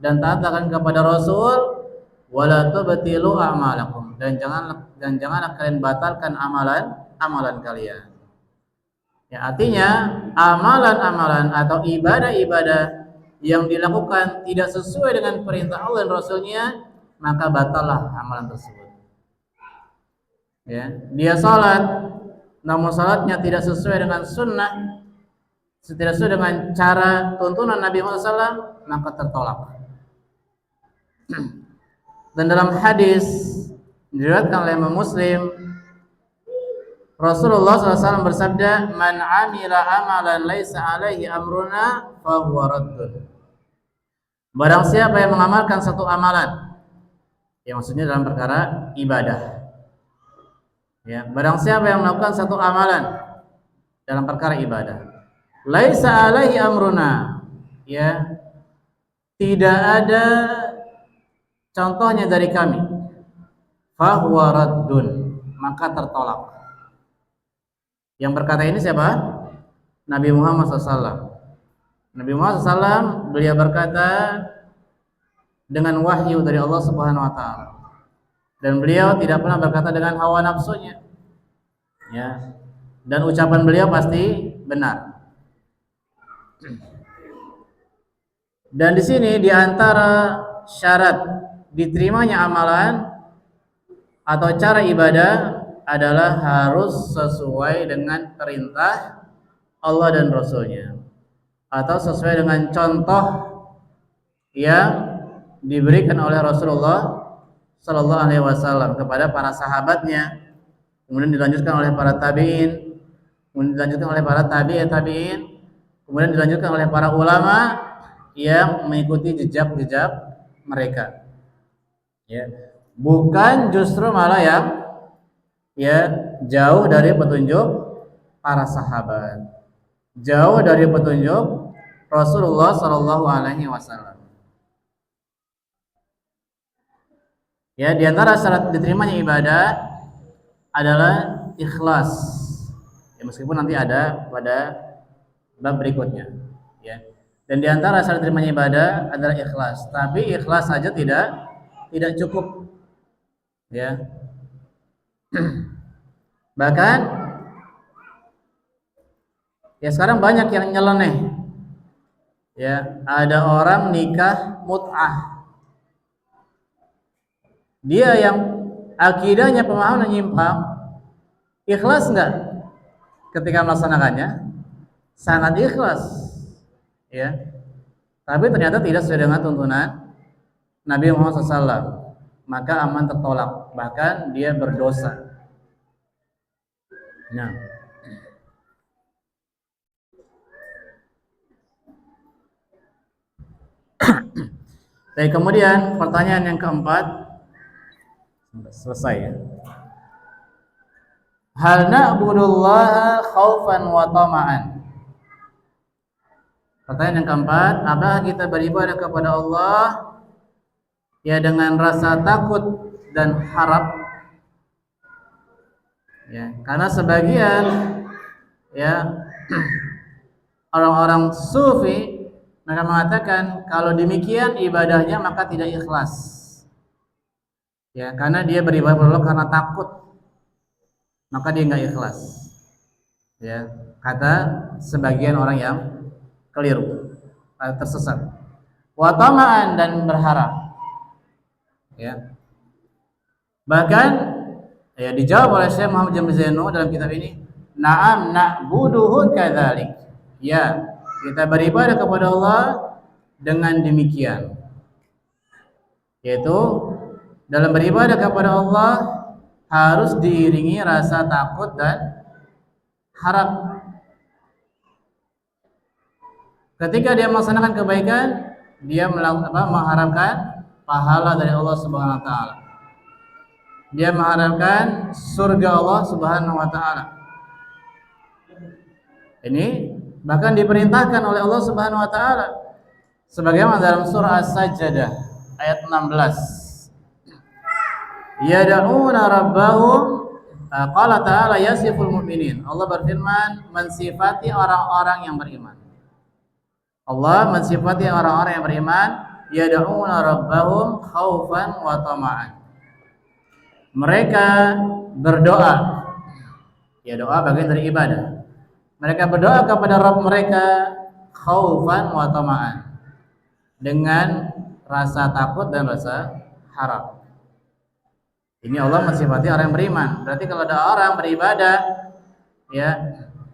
dan taatkan kepada Rasul, wala tubtilu a'malakum, dan janganlah kalian batalkan amalan kalian. Ya, artinya amalan-amalan atau ibadah-ibadah yang dilakukan tidak sesuai dengan perintah Allah dan Rasulnya, maka batallah amalan tersebut. Ya, dia salat, namun salatnya tidak sesuai dengan sunnah, tidak sesuai dengan cara tuntunan Nabi Muhammad SAW, maka tertolak. Dan dalam hadis diriwayatkan oleh Imam Muslim, Rasulullah SAW bersabda, man amila amalan laisa alaihi amruna fahuwa raddun. Barang siapa yang mengamalkan satu amalan, ya maksudnya dalam perkara ibadah, ya, barang siapa yang melakukan satu amalan dalam perkara ibadah, laisa alaihi amruna, ya, tidak ada contohnya dari kami, fahuwa raddun, maka tertolak. Yang berkata ini siapa? Nabi Muhammad SAW. Nabi Muhammad SAW beliau berkata dengan wahyu dari Allah Subhanahu Wa Taala, dan beliau tidak pernah berkata dengan hawa nafsunya, ya. Dan ucapan beliau pasti benar. Dan di sini di antara syarat diterimanya amalan atau cara ibadah adalah harus sesuai dengan perintah Allah dan Rasulnya, atau sesuai dengan contoh yang diberikan oleh Rasulullah Sallallahu Alaihi Wasallam kepada para sahabatnya, kemudian dilanjutkan oleh para tabiin, kemudian dilanjutkan oleh para tabi'in, kemudian dilanjutkan oleh para ulama yang mengikuti jejak-jejak mereka. Ya, bukan justru malah yang jauh dari petunjuk para sahabat, jauh dari petunjuk Rasulullah Sallallahu Alaihi Wasallam. Ya, di antara syarat diterimanya ibadah adalah ikhlas. Ya, meskipun nanti ada pada bab berikutnya, ya. Dan di antara syarat diterimanya ibadah adalah ikhlas. Tapi ikhlas saja tidak cukup, ya. Bahkan ya sekarang banyak yang nyeleneh. Ya, ada orang nikah mut'ah. Dia yang akidahnya pemahaman menyimpang, ikhlas enggak ketika melaksanakannya? Sangat ikhlas, ya. Tapi ternyata tidak sesuai dengan tuntunan Nabi Muhammad SAW, maka aman tertolak, bahkan dia berdosa. Nah, baik, kemudian pertanyaan yang keempat, selesai ya. Hal na'budullaha khaufan wa tama'an. Pertanyaan yang keempat, apakah kita beribadah kepada Allah ya dengan rasa takut dan harap? Ya, karena sebagian ya orang-orang sufi mereka mengatakan kalau demikian ibadahnya maka tidak ikhlas. Ya, karena dia beribadah kepada Allah karena takut, maka dia nggak ikhlas. Ya, kata sebagian orang yang keliru, tersesat. Wa tama'an, dan berharap. Ya. Bahkan ya dijawab oleh Syekh Muhammad Jamil Zainu dalam kitab ini, na'am na'buduhu kadzalik. Ya, kita beribadah kepada Allah dengan demikian. Yaitu dalam beribadah kepada Allah harus diiringi rasa takut dan harap. Ketika dia melaksanakan kebaikan, dia mengharapkan pahala dari Allah Subhanahu wa taala. Dia mengharapkan surga Allah Subhanahu wa taala. Ini bahkan diperintahkan oleh Allah Subhanahu wa taala sebagaimana dalam surah As-Sajdah ayat 16. Yad'una rabbahum, qala ta'ala yasiful mu'minin. Allah berfirman mensifati orang-orang yang beriman. Allah mensifati orang-orang yang beriman, yad'una rabbahum khaufan wa tama'an. Mereka berdoa. Ya, doa bagian dari ibadah. Mereka berdoa kepada Rabb mereka khaufan wa tama'an, dengan rasa takut dan rasa harap. Ini Allah mensifati orang yang beriman. Berarti kalau ada orang beribadah ya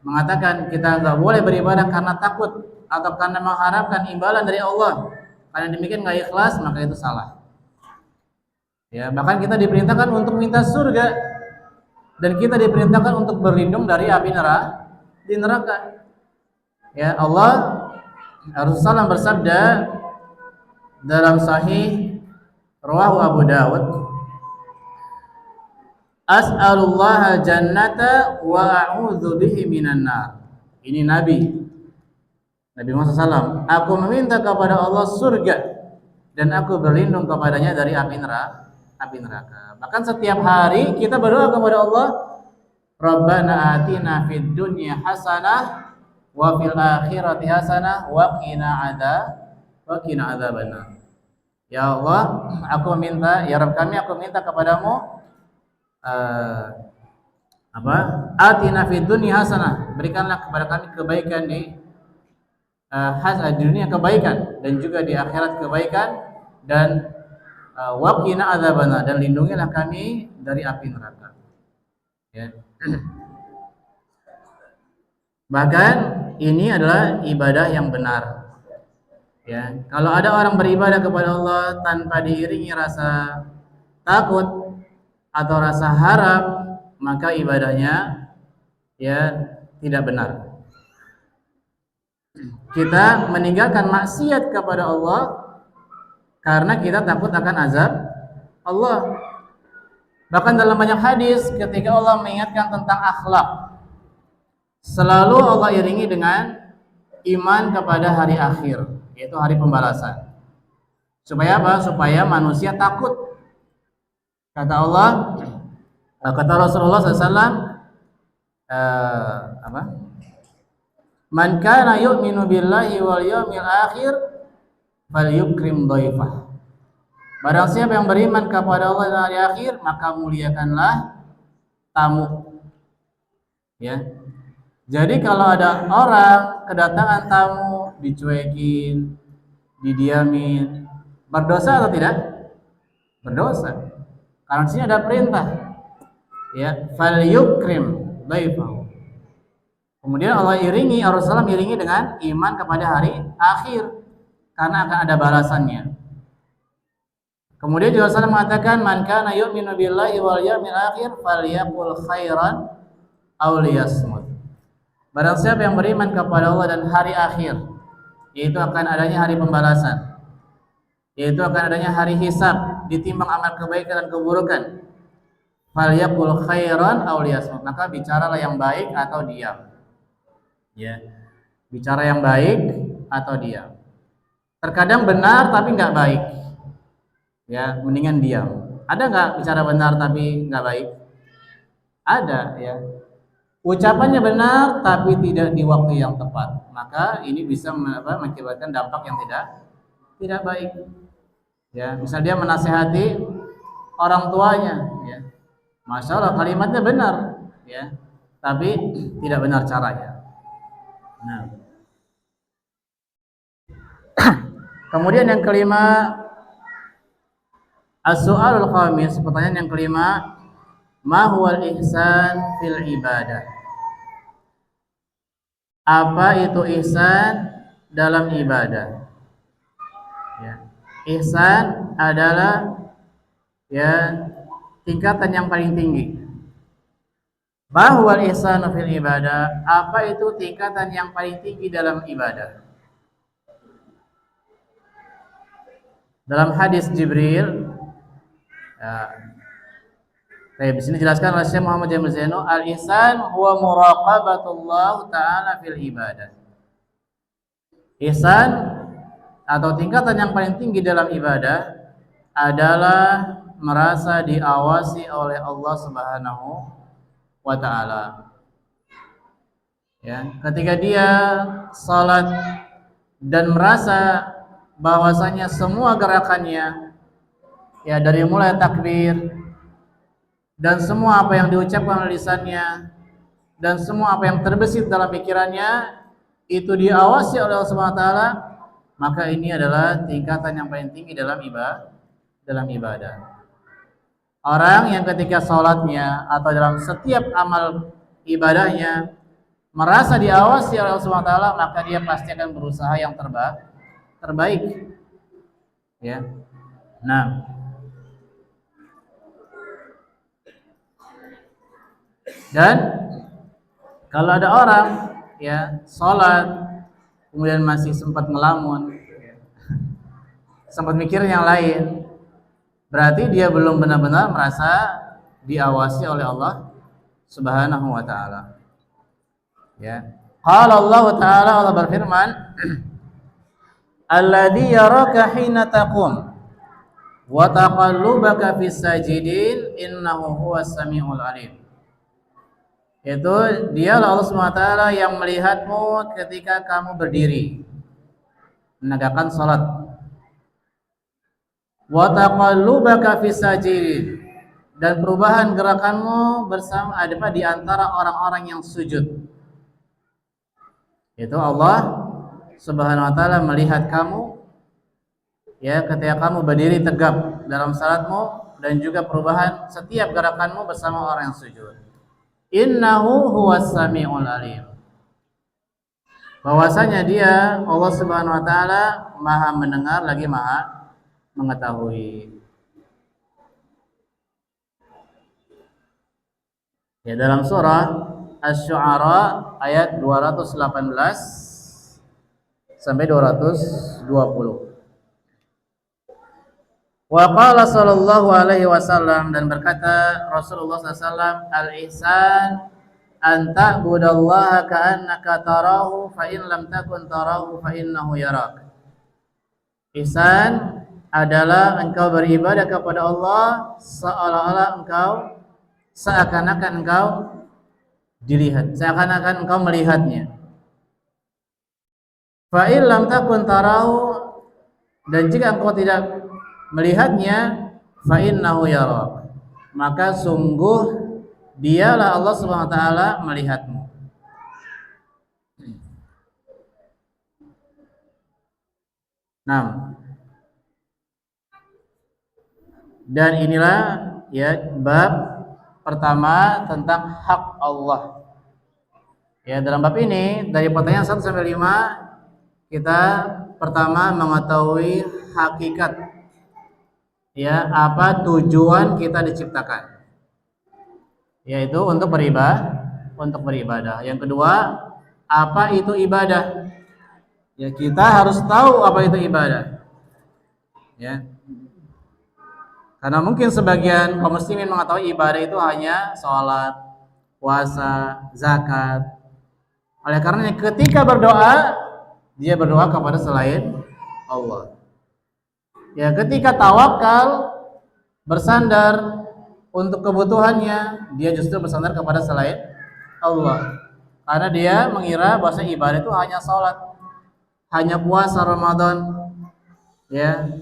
mengatakan kita nggak boleh beribadah karena takut atau karena mengharapkan imbalan dari Allah, karena demikian nggak ikhlas, maka itu salah. Ya, bahkan kita diperintahkan untuk minta surga dan kita diperintahkan untuk berlindung dari api neraka. Ya, Allah Rasulullah bersabda dalam sahih rawahu Abu Dawud, as'alullaha jannata wa a'udzu bihi minan nar. Ini Nabi Nabi Muhammad SAW, aku meminta kepada Allah surga dan aku berlindung kepadanya dari api neraka. Bahkan setiap hari kita berdoa kepada Allah, Rabbana atina fid dunya hasanah wa fil akhirati hasanah wa qina adzabannar. Ya Allah, aku minta, ya Rabb kami, aku minta kepadamu Atina fid dunya hasanah, berikanlah kepada kami kebaikan di dunia, kebaikan, dan juga di akhirat kebaikan, dan wa qina adzabannar, dan lindungilah kami dari api neraka. Ya. Bahkan ini adalah ibadah yang benar. Ya, kalau ada orang beribadah kepada Allah tanpa diiringi rasa takut atau rasa harap, maka ibadahnya ya tidak benar. Kita meninggalkan maksiat kepada Allah karena kita takut akan azab Allah. Bahkan dalam banyak hadis ketika Allah mengingatkan tentang akhlak, selalu Allah iringi dengan iman kepada hari akhir, yaitu hari pembalasan. Supaya apa? Supaya manusia takut. Kata Allah, kata Rasulullah SAW, Man kana yu'minu billahi wal yawmil akhir falyukrim dhaifah. Barang siapa yang beriman kepada Allah dan hari akhir, maka muliakanlah tamu. Ya. Jadi kalau ada orang kedatangan tamu, dicuekin, didiamin, berdosa atau tidak? Berdosa. Karena di sini ada perintah. Ya, falyukrim dhaifahu. Kemudian Allah iringi, Rasulullah iringi dengan iman kepada hari akhir, karena akan ada balasannya. Kemudian juga Rasulullah mengatakan, Man kana yu'minu billahi wal yawmil akhir falyaqul khairan aw liyasmut. Barang siapa yang beriman kepada Allah dan hari akhir, yaitu akan adanya hari pembalasan, yaitu akan adanya hari hisab, ditimbang amal kebaikan dan keburukan, falyaqul khairan aw liyasmut, maka bicaralah yang baik atau diam. Ya, bicara yang baik atau diam. Terkadang benar tapi nggak baik. Ya, mendingan diam. Ada nggak bicara benar tapi nggak baik? Ada, ya. Ucapannya benar tapi tidak di waktu yang tepat. Maka ini bisa mengakibatkan dampak yang tidak baik. Ya, misal dia menasehati orang tuanya, ya. Masya Allah kalimatnya benar, ya, tapi tidak benar caranya. Nah, kemudian yang kelima, as-su'alul khamis, pertanyaan yang kelima, ma huwal ihsan fil ibadah? Apa itu ihsan dalam ibadah? Ya. Ihsan adalah ya tingkatan yang paling tinggi. Bahwa ihsanu fil ibadah, apa itu tingkatan yang paling tinggi dalam ibadah? Dalam hadis Jibril, di sini dijelaskan oleh Syekh Muhammad Jamil Zaino, al-ihsan huwa muraqabatullah ta'ala fil ibadah. Ihsan atau tingkatan yang paling tinggi dalam ibadah adalah merasa diawasi oleh Allah Subhanahu wa ta'ala. Ya, ketika dia salat dan merasa bahwasanya semua gerakannya, ya, dari mulai takbir dan semua apa yang diucapkan oleh lisannya dan semua apa yang terbesit dalam pikirannya itu diawasi oleh Allah Subhanahu wa ta'ala, maka ini adalah tingkatan yang paling tinggi dalam ibadah. Orang yang ketika sholatnya atau dalam setiap amal ibadahnya merasa diawasi oleh Allah Subhanahu wa ta'ala, maka dia pasti akan berusaha yang terbaik. Ya. Nah, dan kalau ada orang ya sholat kemudian masih sempat ngelamun, sempat mikir yang lain, berarti dia belum benar-benar merasa diawasi oleh Allah Subhanahu wa ta'ala. Ya. Qala Allah Ta'ala, Allah berfirman, Alladzi yaraka hina taqum wa taqallubaka fis sajidin innahu huwas samiul alim. Itu dialah Allah SWT yang melihatmu ketika kamu berdiri menegakkan salat. Wa taqallubaka fis sajidin, dan perubahan gerakanmu bersama di antara orang-orang yang sujud. Itu Allah Subhanahu wa taala melihat kamu ya ketika kamu berdiri tegap dalam salatmu, dan juga perubahan setiap gerakanmu bersama orang yang sujud. Innahu huwas samiul alim. Bahwasanya dia Allah Subhanahu wa taala Maha mendengar lagi Maha mengetahui. Ya, dalam surah Asy-Syu'ara ayat 218 sampai 220. Wa qala sallallahu alaihi wasallam, dan berkata Rasulullah SAW, al-ihsan an ta'budallaha ka'annaka tarahu fa in lam takun tarahu fa innahu yarak. Ihsan adalah engkau beribadah kepada Allah seolah-olah engkau seakan-akan engkau dilihat, seakan-akan engkau melihatnya. Fa in lam takun tarahu, dan jika engkau tidak melihatnya, fa innahu yarak, maka sungguh dialah Allah Subhanahu wa taala melihatmu. Nah, dan inilah ya bab pertama tentang hak Allah. Ya, dalam bab ini dari pertanyaan 1 sampai 5 kita pertama mengetahui hakikat ya apa tujuan kita diciptakan. Yaitu untuk beribadah. Yang kedua, apa itu ibadah? Ya, kita harus tahu apa itu ibadah. Ya. Karena mungkin sebagian kaum muslimin mengetahui ibadah itu hanya sholat, puasa, zakat. Oleh karena ketika berdoa, dia berdoa kepada selain Allah. Ya, ketika tawakal, bersandar untuk kebutuhannya, dia justru bersandar kepada selain Allah. Karena dia mengira bahwa ibadah itu hanya sholat, hanya puasa Ramadan, ya.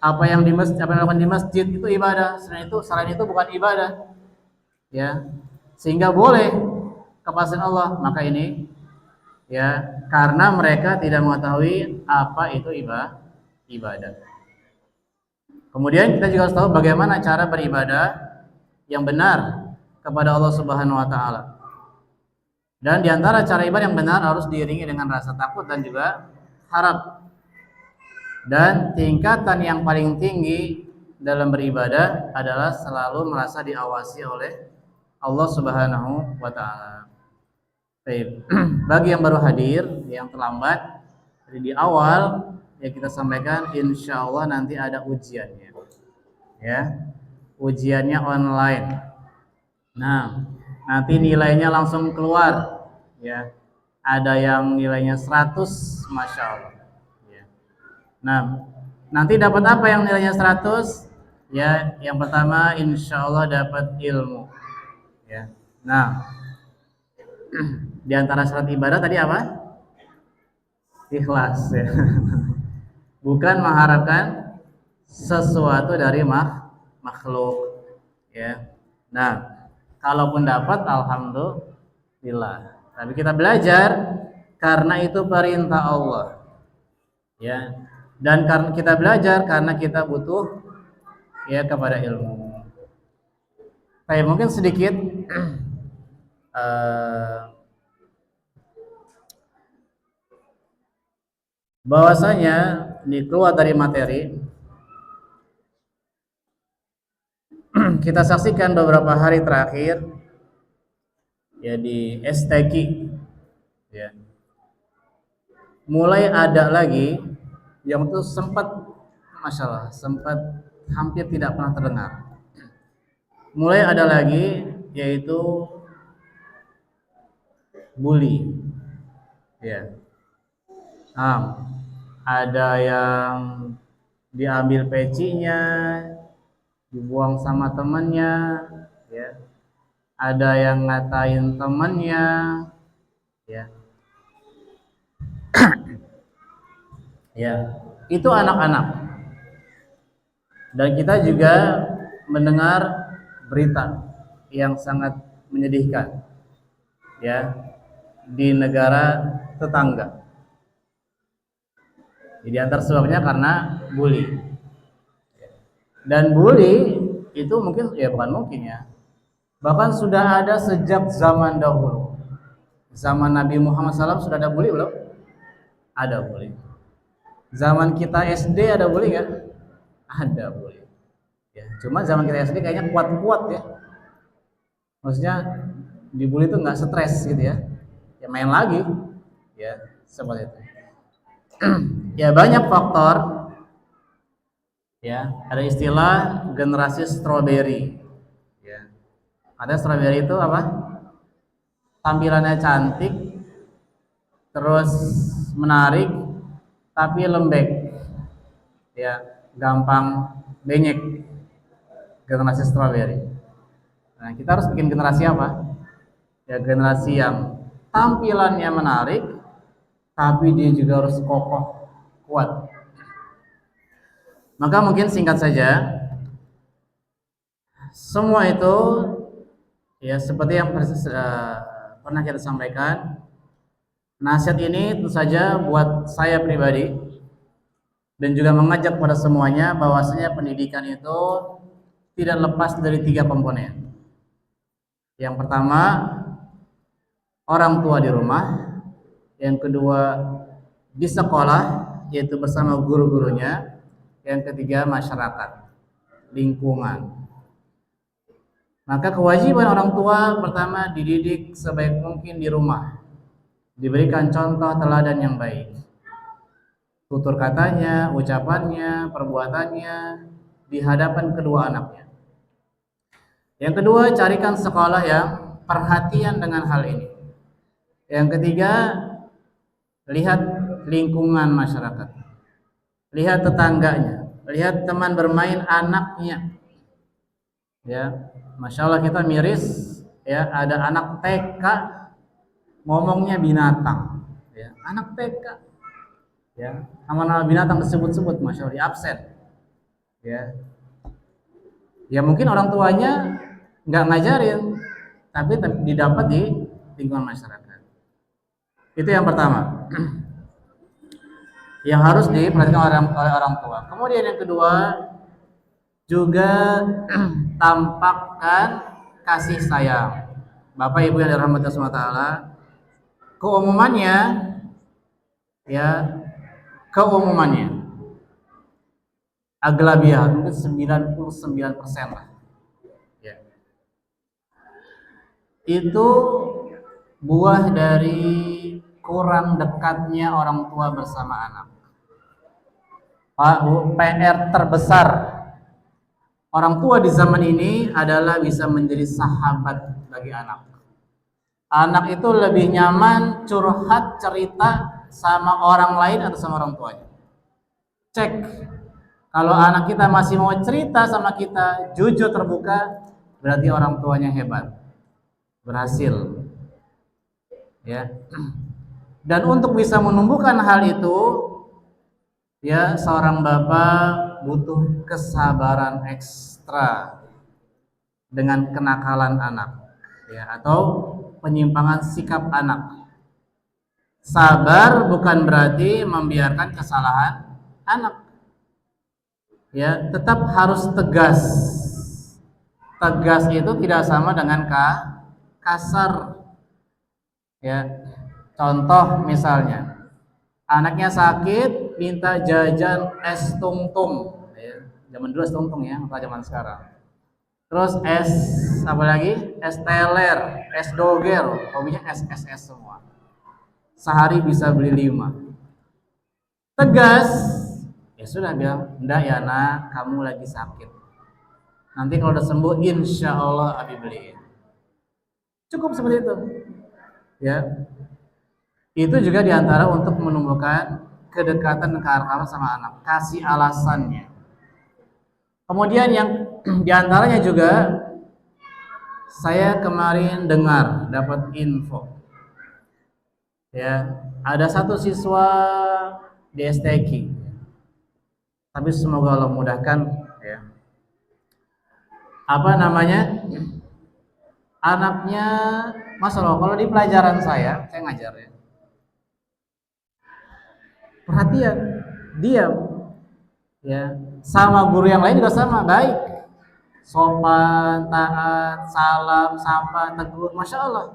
Apa yang dilakukan di masjid itu ibadah, selain itu bukan ibadah, ya. Sehingga boleh kepastian Allah. Maka ini, ya, karena mereka tidak mengetahui apa itu ibadah. Kemudian kita juga harus tahu bagaimana cara beribadah yang benar kepada Allah Subhanahu wa taala. Dan di antara cara ibadah yang benar harus diiringi dengan rasa takut dan juga harap. Dan tingkatan yang paling tinggi dalam beribadah adalah selalu merasa diawasi oleh Allah Subhanahu wa taala. Baik. Bagi yang baru hadir, yang terlambat, jadi di awal ya kita sampaikan insyaallah nanti ada ujiannya. Ya. Ujiannya online. Nah, nanti nilainya langsung keluar ya. Ada yang nilainya 100, Masya Allah ya. Nah, nanti dapat apa yang nilainya 100? Ya, yang pertama insya Allah dapat ilmu ya. Nah, di antara syarat ibadah tadi apa? Ikhlas ya. Bukan mengharapkan sesuatu dari makhluk ya. Nah, kalaupun dapat alhamdulillah. Tapi kita belajar karena itu perintah Allah. Ya. Dan karena kita belajar karena kita butuh ya kepada ilmu. Kayak mungkin sedikit bahwasanya ini keluar dari materi. Kita saksikan beberapa hari terakhir ya di STQ ya. Mulai ada lagi yang itu sempat Masya Allah, sempat hampir tidak pernah terdengar. Mulai ada lagi yaitu bully ya. Ada yang diambil pecinya, dibuang sama temennya, ya. Ada yang ngatain temennya, ya. Ya, itu anak-anak. Dan kita juga mendengar berita yang sangat menyedihkan, ya, di negara tetangga. Jadi antar sebabnya karena bully. Dan bully itu mungkin, ya bukan mungkin ya, bahkan sudah ada sejak zaman dahulu. Zaman Nabi Muhammad SAW sudah ada bully belum? Ada bully. Zaman kita SD ada bully nggak? Ada bully. Ya, cuma zaman kita SD kayaknya kuat-kuat ya. Maksudnya dibully itu nggak stres gitu ya. Ya main lagi, ya seperti itu. Ya banyak faktor. Ya, ada istilah generasi strawberry. Ya. Ada strawberry itu apa? Tampilannya cantik, terus menarik, tapi lembek. Ya, gampang benyek. Generasi strawberry. Nah, kita harus bikin generasi apa? Ya, generasi yang tampilannya menarik, tapi dia juga harus kokoh, kuat. Maka mungkin singkat saja, semua itu ya seperti yang pernah kita sampaikan. Nasihat ini tentu saja buat saya pribadi dan juga mengajak pada semuanya bahwasanya pendidikan itu tidak lepas dari 3 komponen. Yang pertama, orang tua di rumah. Yang kedua, di sekolah, yaitu bersama guru-gurunya. Yang ketiga, masyarakat, lingkungan. Maka kewajiban orang tua pertama dididik sebaik mungkin di rumah. Diberikan contoh teladan yang baik. Tutur katanya, ucapannya, perbuatannya di hadapan kedua anaknya. Yang kedua, carikan sekolah yang perhatian dengan hal ini. Yang ketiga, lihat lingkungan masyarakat. Lihat tetangganya, lihat teman bermain anaknya. Ya, Masya Allah kita miris ya, ada anak TK ngomongnya binatang. Ya, anak TK. Ya, nama-nama binatang disebut-sebut, Masya Allah, di absen. Ya. Ya mungkin orang tuanya nggak ngajarin, tapi didapat di lingkungan masyarakat. Itu yang pertama. Yang harus diperhatikan oleh orang tua. Kemudian yang kedua, juga tampakkan kasih sayang. Bapak Ibu yang dirahmati Allah SWT, keumumannya ya, aglabiah mungkin 99% lah. Ya. Itu buah dari kurang dekatnya orang tua bersama anak. PR terbesar orang tua di zaman ini adalah bisa menjadi sahabat bagi anak. Anak itu lebih nyaman curhat cerita sama orang lain atau sama orang tuanya. Cek, kalau anak kita masih mau cerita sama kita, jujur terbuka, berarti orang tuanya hebat, berhasil. Ya. Dan untuk bisa menumbuhkan hal itu, ya seorang bapak butuh kesabaran ekstra dengan kenakalan anak, ya, atau penyimpangan sikap anak. Sabar bukan berarti membiarkan kesalahan anak. Ya, tetap harus tegas. Tegas itu tidak sama dengan kasar. Ya. Contoh misalnya, anaknya sakit, minta jajan es tungtung. Ya, zaman dulu es tungtung ya, bukan zaman sekarang. Terus es apa lagi? Es teler, es doger, hobinya es semua. Sehari bisa beli 5. Tegas, ya sudah bilang, enggak ya nak, kamu lagi sakit. Nanti kalau udah sembuh, insya Allah abi beliin. Cukup seperti itu. Ya. Itu juga diantara untuk menumbuhkan kedekatan keakraban sama anak. Kasih alasannya. Kemudian yang diantaranya juga saya kemarin dengar dapat info, ya ada satu siswa di STQ, tapi semoga Allah mudahkan, ya apa namanya, anaknya, Mas Allah, kalau di pelajaran saya ngajar ya, perhatian, diam, ya sama guru yang lain juga sama, baik, sopan, taat, salam, sapa, tegur, masya Allah.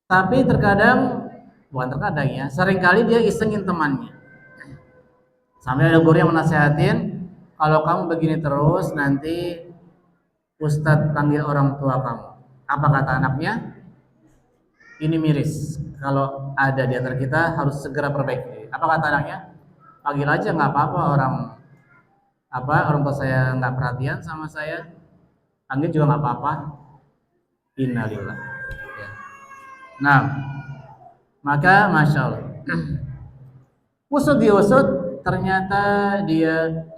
Tapi terkadang, bukan terkadang ya, seringkali dia isengin temannya. Sampai ada guru yang menasehatin, kalau kamu begini terus nanti Ustadz panggil orang tua kamu. Apa kata anaknya? Ini miris. Kalau ada di antara kita harus segera perbaiki. Apa kata anaknya? Panggil aja, nggak apa-apa, orang tua saya nggak perhatian sama saya. Panggil juga nggak apa-apa. Innalillah. Ya. Nah, maka masya Allah. Usut diusut, ternyata dia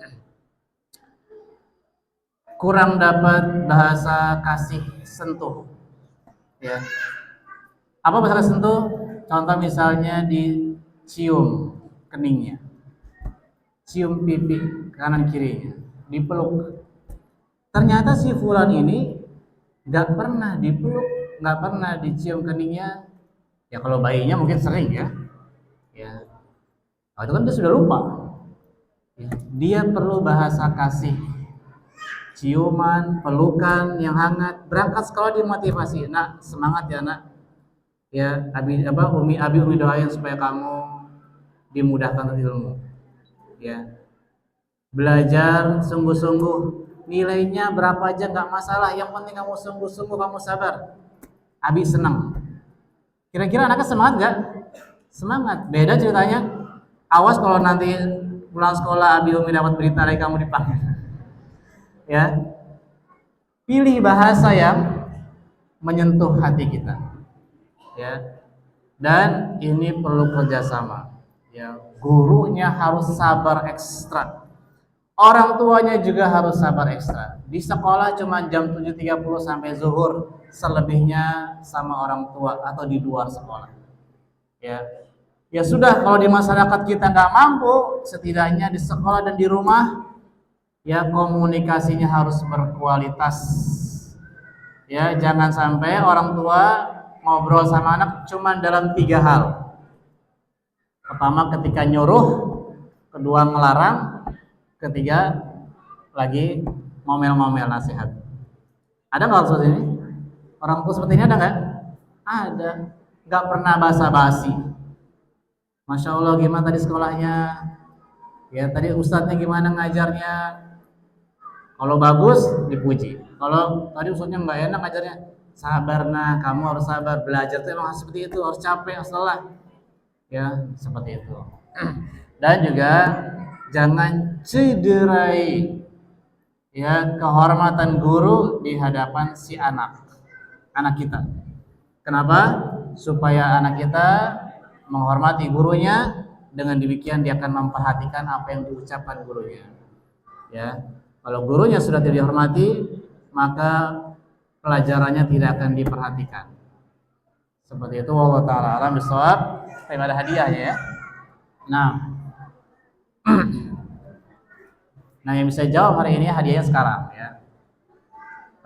kurang dapat bahasa kasih sentuh, ya. Apa bahasa sentuh? Contoh misalnya dicium keningnya, cium pipi kanan kirinya, dipeluk. Ternyata si fulan ini nggak pernah dipeluk, nggak pernah dicium keningnya. Ya kalau bayinya mungkin sering ya, ya. Oh, itu kan dia sudah lupa. Ya. Dia perlu bahasa kasih, ciuman, pelukan yang hangat. Berangkat sekolah dimotivasi, nak semangat ya nak. Ya, Umi doain supaya kamu dimudahkan ilmu. Ya, belajar sungguh-sungguh. Nilainya berapa aja nggak masalah. Yang penting kamu sungguh-sungguh, kamu sabar. Abi senang. Kira-kira anaknya semangat nggak? Semangat. Beda ceritanya. Awas kalau nanti pulang sekolah Umi dapat berita dari kamu dipanggil. Ya, pilih bahasa yang menyentuh hati kita. Ya, dan ini perlu kerjasama. Ya, gurunya harus sabar ekstra. Orang tuanya juga harus sabar ekstra. Di sekolah cuma jam 7.30 sampai zuhur, selebihnya sama orang tua atau di luar sekolah. Ya, ya sudah, kalau di masyarakat kita nggak mampu, setidaknya di sekolah dan di rumah, ya komunikasinya harus berkualitas. Ya, jangan sampai orang tua ngobrol sama anak cuma dalam 3 hal. Pertama ketika nyuruh, kedua melarang, ketiga lagi ngomel-ngomel nasihat. Ada nggak seperti ini? Orang tua seperti ini ada nggak? Ada. Nggak pernah basa-basi. Masya Allah, gimana tadi sekolahnya? Ya tadi ustadznya gimana ngajarnya? Kalau bagus dipuji. Kalau tadi ustadznya nggak enak ngajarnya, sabar nah, kamu harus sabar. Belajar itu emang seperti itu, harus capek, harus lelah. Ya seperti itu. Dan juga jangan cederai ya kehormatan guru di hadapan si anak kita. Kenapa? Supaya anak kita menghormati gurunya, dengan demikian dia akan memperhatikan apa yang diucapkan gurunya. Ya, kalau gurunya sudah tidak dihormati, maka pelajarannya tidak akan diperhatikan. Seperti itu. Wallahu taala alam bisawab. Terima ada hadiahnya ya. Nah, nah yang bisa jawab hari ini hadiahnya sekarang ya.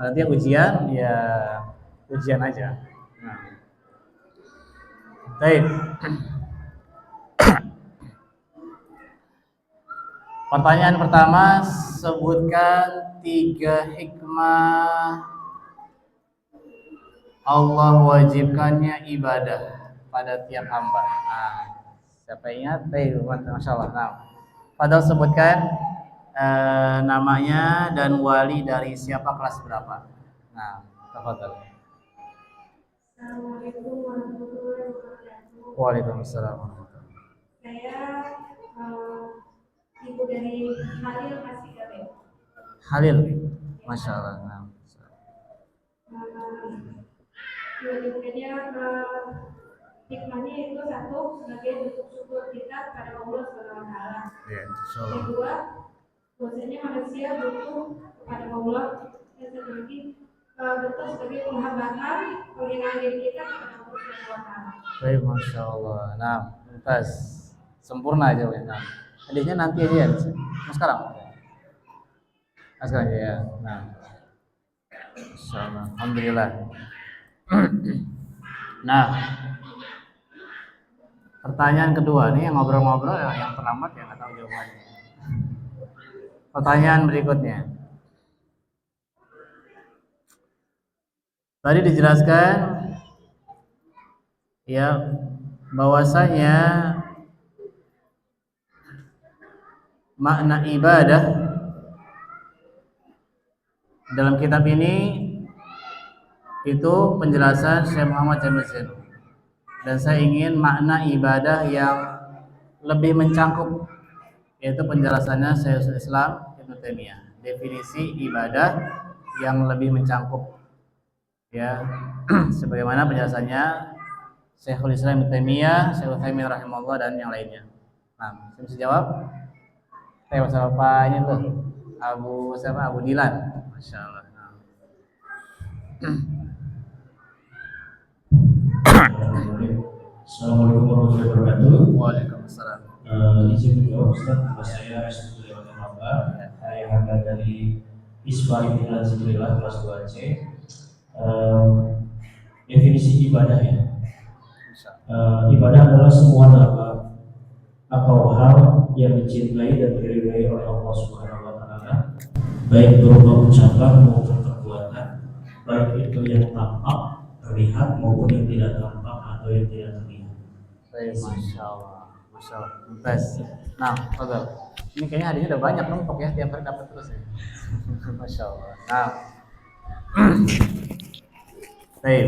Nanti ujian ya ujian aja. Nah, baik. Pertanyaan pertama, sebutkan 3 hikmah Allah wajibkannya ibadah pada tiap hamba. Nah, siapa ingat? Masya Allah. Nah, padahal sebutkan namanya dan wali dari siapa, kelas berapa. Nah, tafadhol. Assalamualaikum warahmatullahi wabarakatuh. Waalaikumsalam. Saya ibu dari Halil Asikabe. Halil, masya Allah. Nah. Wajibkannya hikmahnya itu satu sebagai bentuk syukur kita kepada Allah Subhanahu wa taala. Ya, insyaallah. Kedua, bahwasanya manusia butuh kepada Allah, dan satu lagi bentuk sebagai penghabatan penghinaan diri kita kepada Allah Subhanahu wa taala. Baik, masya Allah. Nah, tuntas, sempurna aja ya. Nah, hadisnya nanti aja ya. Nah, sekarang. Nah, sekarang aja ya. Nah, masya Allah. Alhamdulillah. Nah, pertanyaan kedua nih yang ngobrol-ngobrol yang terlambat ya nggak tahu jawabannya. Pertanyaan berikutnya. Tadi dijelaskan ya bahwasanya makna ibadah dalam kitab ini itu penjelasan Syekh Muhammad Jamil Zain. Dan saya ingin makna ibadah yang lebih mencangkup, yaitu penjelasannya Syekhul Islam Ibnu Taimiyah. Definisi ibadah yang lebih mencangkup, ya, sebagaimana penjelasannya Syekhul Islam Ibnu Taimiyah, Syekhul Taimiyah rahimahullah dan yang lainnya. Nah, saya bisa jawab? Saya siapa ini tuh? Abu Dilan, masya Allah. Assalamualaikum warahmatullahi wabarakatuh. Waalaikumsalam. Izin menjawab Ustaz, nama saya Restu Lewati Mamba. Saya angkat dari ISPA Ibtidaiyah Zikrillah kelas 2C. Definisi ibadah ya. Ibadah adalah semua nama atau hal yang dicintai dan diridhai oleh Allah Subhanahu wa taala, baik berupa ucapan maupun perbuatan, baik itu yang tampak terlihat maupun yang tidak tampak atau yang tidak terlihat. Baik, masya Allah, masya Allah. Tes. Nah, betul. Ini kayaknya hadiahnya udah banyak numpuk ya, tiap hari dapat terus ya. Masya Allah. Nah, baik.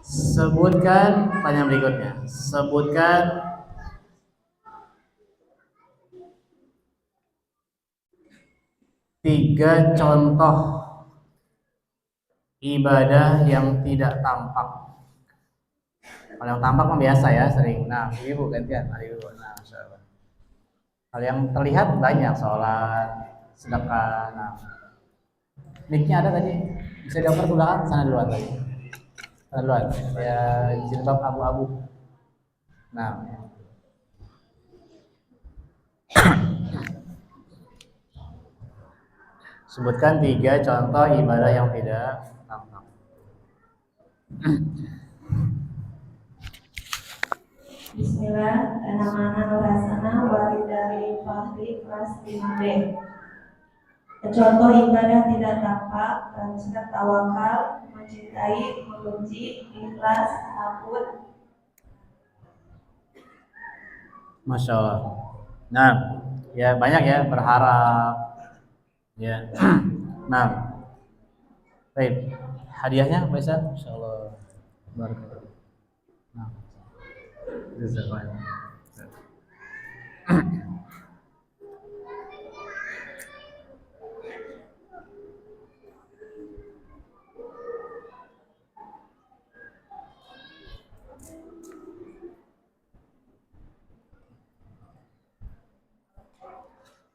Sebutkan pertanyaan berikutnya. Sebutkan tiga contoh ibadah yang tidak tampak. Kalau yang tampak mah biasa ya, sering. Nah, ibu gantian, ibu. Nah, masya Allah. Kalau yang terlihat banyak, sholat, sedekah. Nah, mic-nya ada tadi. Bisa diantar ke belakang, sana duluan tadi. Sana duluan. Ya, jilbab abu-abu. Nah, sebutkan tiga contoh ibadah yang tidak tampak. Bismillah, nama Nurhasana, wali dari Fahri kelas 5B. Contoh ibadah tidak tampak, sunnah tawakal, mencintai, membenci, ikhlas, takut. Masya Allah. Nah, ya banyak ya, berharap. Ya. Nah, baik. Hadiahnya bisa, Masya Allah. Barakallah. Nah,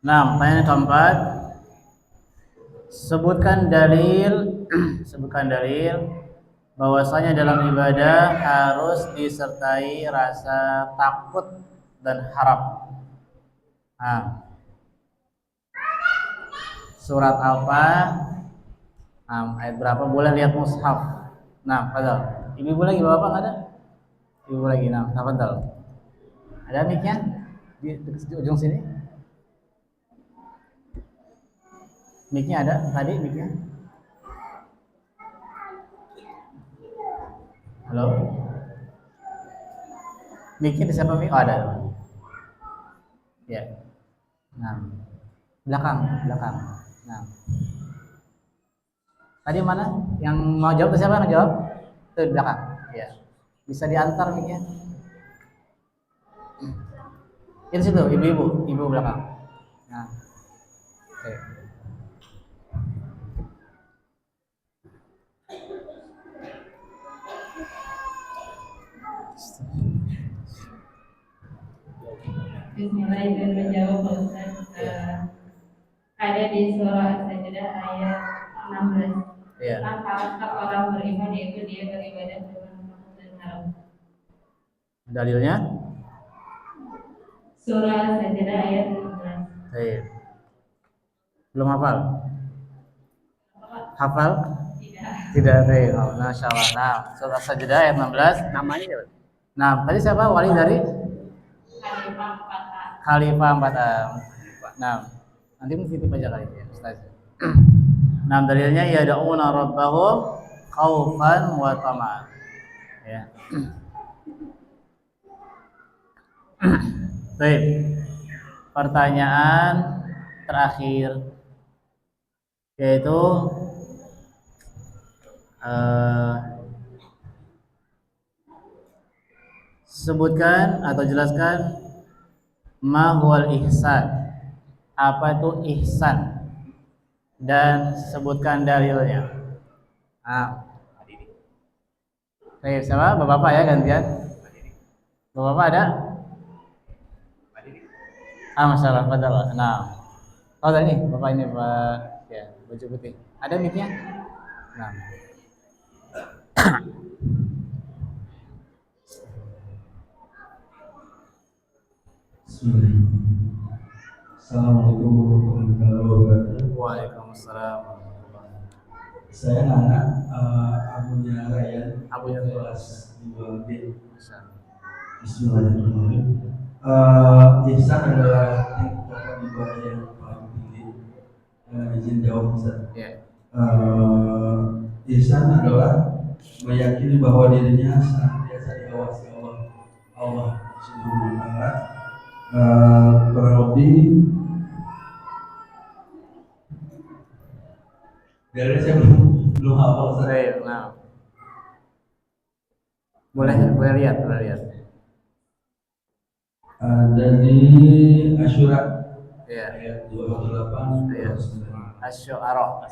nah, pertanyaan keempat. Sebutkan dalil bahwasanya dalam ibadah harus disertai rasa takut dan harap. Nah, surat apa? Nah, ayat berapa? Boleh lihat mushaf. Nah, padahal ibu lagi bapak nggak ada? Ibu lagi. Nah, padahal ada mic-nya di ujung sini. Mic-nya ada tadi mic-nya. Halo? Mic-nya di siapa mic? Oh, ada. Ya. Nah. Belakang. Nah. Tadi mana? Yang mau jawab itu siapa yang jawab? Itu di belakang. Ya. Bisa diantar mic-nya. Di situ, ibu belakang. Nah. Oke. Bismillah, izin menjawab Pak Ustaz. Ada di surah As-Sajdah ayat 16. Ya. Tentang karakter orang beriman, yaitu dia beribadah dengan takut dan harap. Dalilnya? Surah As-Sajdah ayat 16. Baik. Belum hafal? Hafal? Tidak. Tidak, baik. Oh, Masya Allah. Nah, surah Sajdah ayat 16. Namanya siapa? Nah, tadi siapa? Wali dari? Khalifah 4A. Khalifah 4A. Nah, nanti mungkin titip aja kali ya, Ustaz. Nah, dalilnya yad'una rabbahum khaufan wa tama'an. Ya. Baik. Pertanyaan terakhir yaitu sebutkan atau jelaskan ma huwal ihsan. Apa itu ihsan? Dan sebutkan dalilnya. Nah, baik, siapa? Bapak-bapak ya gantian. Bapak-bapak ada? Masalah padahal. Nah, oh tadi bapak ini Pak ya baju putih. Ada mic-nya? Nah. Assalamualaikum warahmatullahi wabarakatuh. Waalaikumsalam. Saya anak abunya Ryan, Abunya kelas 2B. Bisa. Bismillahirrahmanirrahim. Ihsan adalah tingkatan ibadah yang paling tinggi. Izin jawab Ustaz. Ya. Ihsan adalah meyakini bahwa dirinya senantiasa diawasi Allah Subhanahu wa Ta'ala. Kurang lebih dari saya belum hafal Ustaz. Baik, nah. Boleh lihat. Ada di Asyura Ya. ayat 28 Ayat Asy-Syu'ara.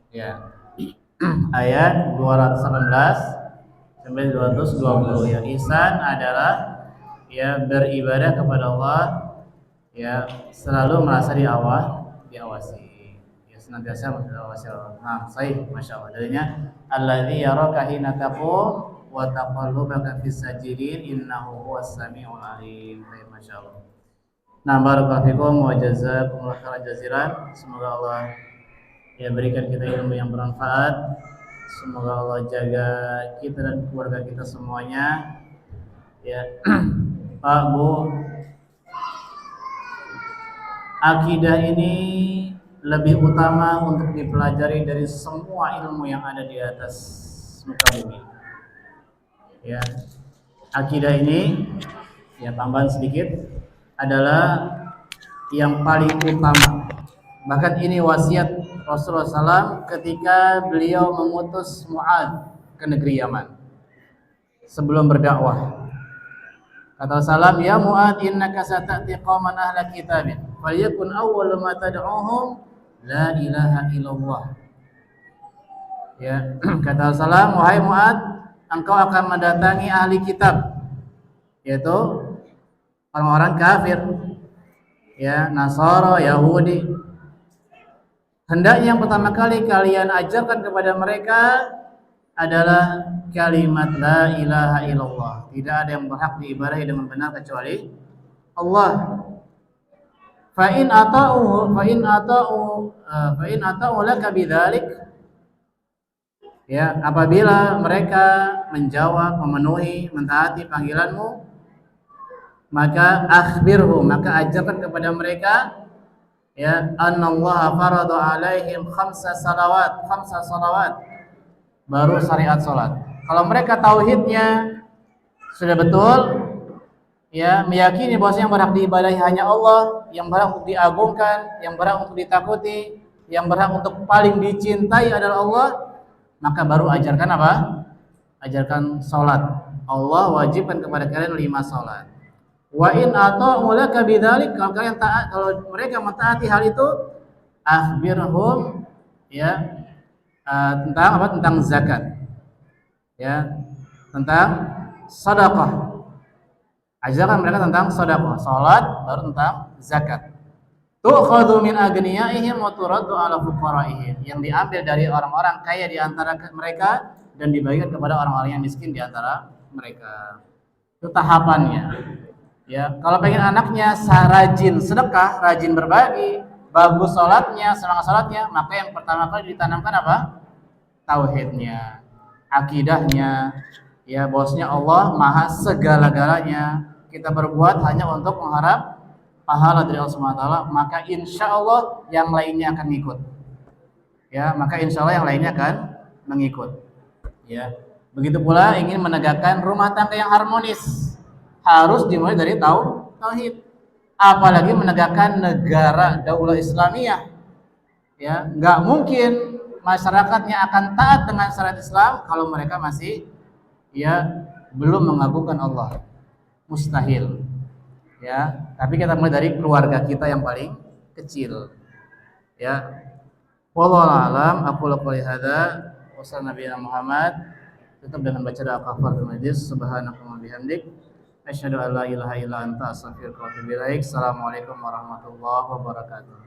Ya. Ayat 218 sampai 220 ya. Ihsan adalah ya beribadah kepada Allah ya selalu merasa diawasi. Ya senantiasa diawasi Allah. Nah, sahih Masya Allah. Dalilnya allazi yaraka hina taqum wa taqallubaka fis sajidin innahu huwas samiul alim. Baik, Masya Allah. Nah, barakallahu fikum wa jazakumullahu khairan jazilan. Semoga Allah ya berikan kita ilmu yang bermanfaat. Semoga Allah jaga kita dan keluarga kita semuanya. Ya. Pak, Bu, akidah ini lebih utama untuk dipelajari dari semua ilmu yang ada di atas muka bumi. Ya, akidah ini ya tambahan sedikit adalah yang paling utama. Bahkan ini wasiat Rasulullah SAW ketika beliau mengutus Mu'adz ke negeri Yaman sebelum berdakwah. Kata salam, ya Mu'adz innaka sata'ti qauman ahla kitabin falyakun awwalu ma tad'uhum la ilaha illallah. Ya, kata salam, wahai Mu'adz, engkau akan mendatangi ahli kitab, yaitu orang-orang kafir, ya Nasara, Yahudi. Hendaknya yang pertama kali kalian ajarkan kepada mereka adalah kalimat la ilaha illallah. Tidak ada yang berhak diibadahi dengan benar kecuali Allah. Fa in ata'u laka bidzalik, ya apabila mereka menjawab, memenuhi, mentaati panggilanmu, maka akhbirhum, maka ajarkan kepada mereka ya annallaha farada alaihim khamsa salawat, baru syariat salat. Kalau mereka tauhidnya sudah betul, ya meyakini bahwa yang berhak diibadahi hanya Allah, yang berhak untuk diagungkan, yang berhak untuk ditakuti, yang berhak untuk paling dicintai adalah Allah, maka baru ajarkan apa? Ajarkan salat. Allah wajibkan kepada kalian 5 salat. Wa in ata'u laka bidzalik, kalau kalian taat, kalau mereka mentaati hal itu, akhbirhum ya tentang apa? Tentang zakat. Ya, tentang sedekah. Ajarkan mereka tentang sedekah, salat, baru tentang zakat. Tu'khadhu min aghniyaihim wa turaddu 'ala fuqaraihim, yang diambil dari orang-orang kaya di antara mereka dan dibagikan kepada orang-orang yang miskin di antara mereka. Itu tahapannya. Ya, kalau pengen anaknya rajin sedekah, rajin berbagi, bagus salatnya, semangat salatnya, maka yang pertama kali ditanamkan apa? Tauhidnya, akidahnya, ya bosnya Allah maha segala-galanya. Kita berbuat hanya untuk mengharap pahala dari Allah Subhanahu wa taala, maka insya Allah yang lainnya akan ngikut. Ya, maka insya Allah yang lainnya akan mengikut. Ya, begitu pula ingin menegakkan rumah tangga yang harmonis, harus dimulai dari tauhid. Apalagi menegakkan negara daulah Islamiyah. Ya, nggak mungkin masyarakatnya akan taat dengan syariat Islam kalau mereka masih ya belum mengagungkan Allah. Mustahil. Ya, tapi kita mulai dari keluarga kita yang paling kecil. Ya. Wallahu a'lam, aku qouli hadza wa sallallahu Muhammad. Tutup dengan baca doa kafaratul majlis. Subhanakallahumma bihamdik, asyhadu an la ilaha illa anta, astaghfiruka wa atubu ilaik. Assalamualaikum warahmatullahi wabarakatuh.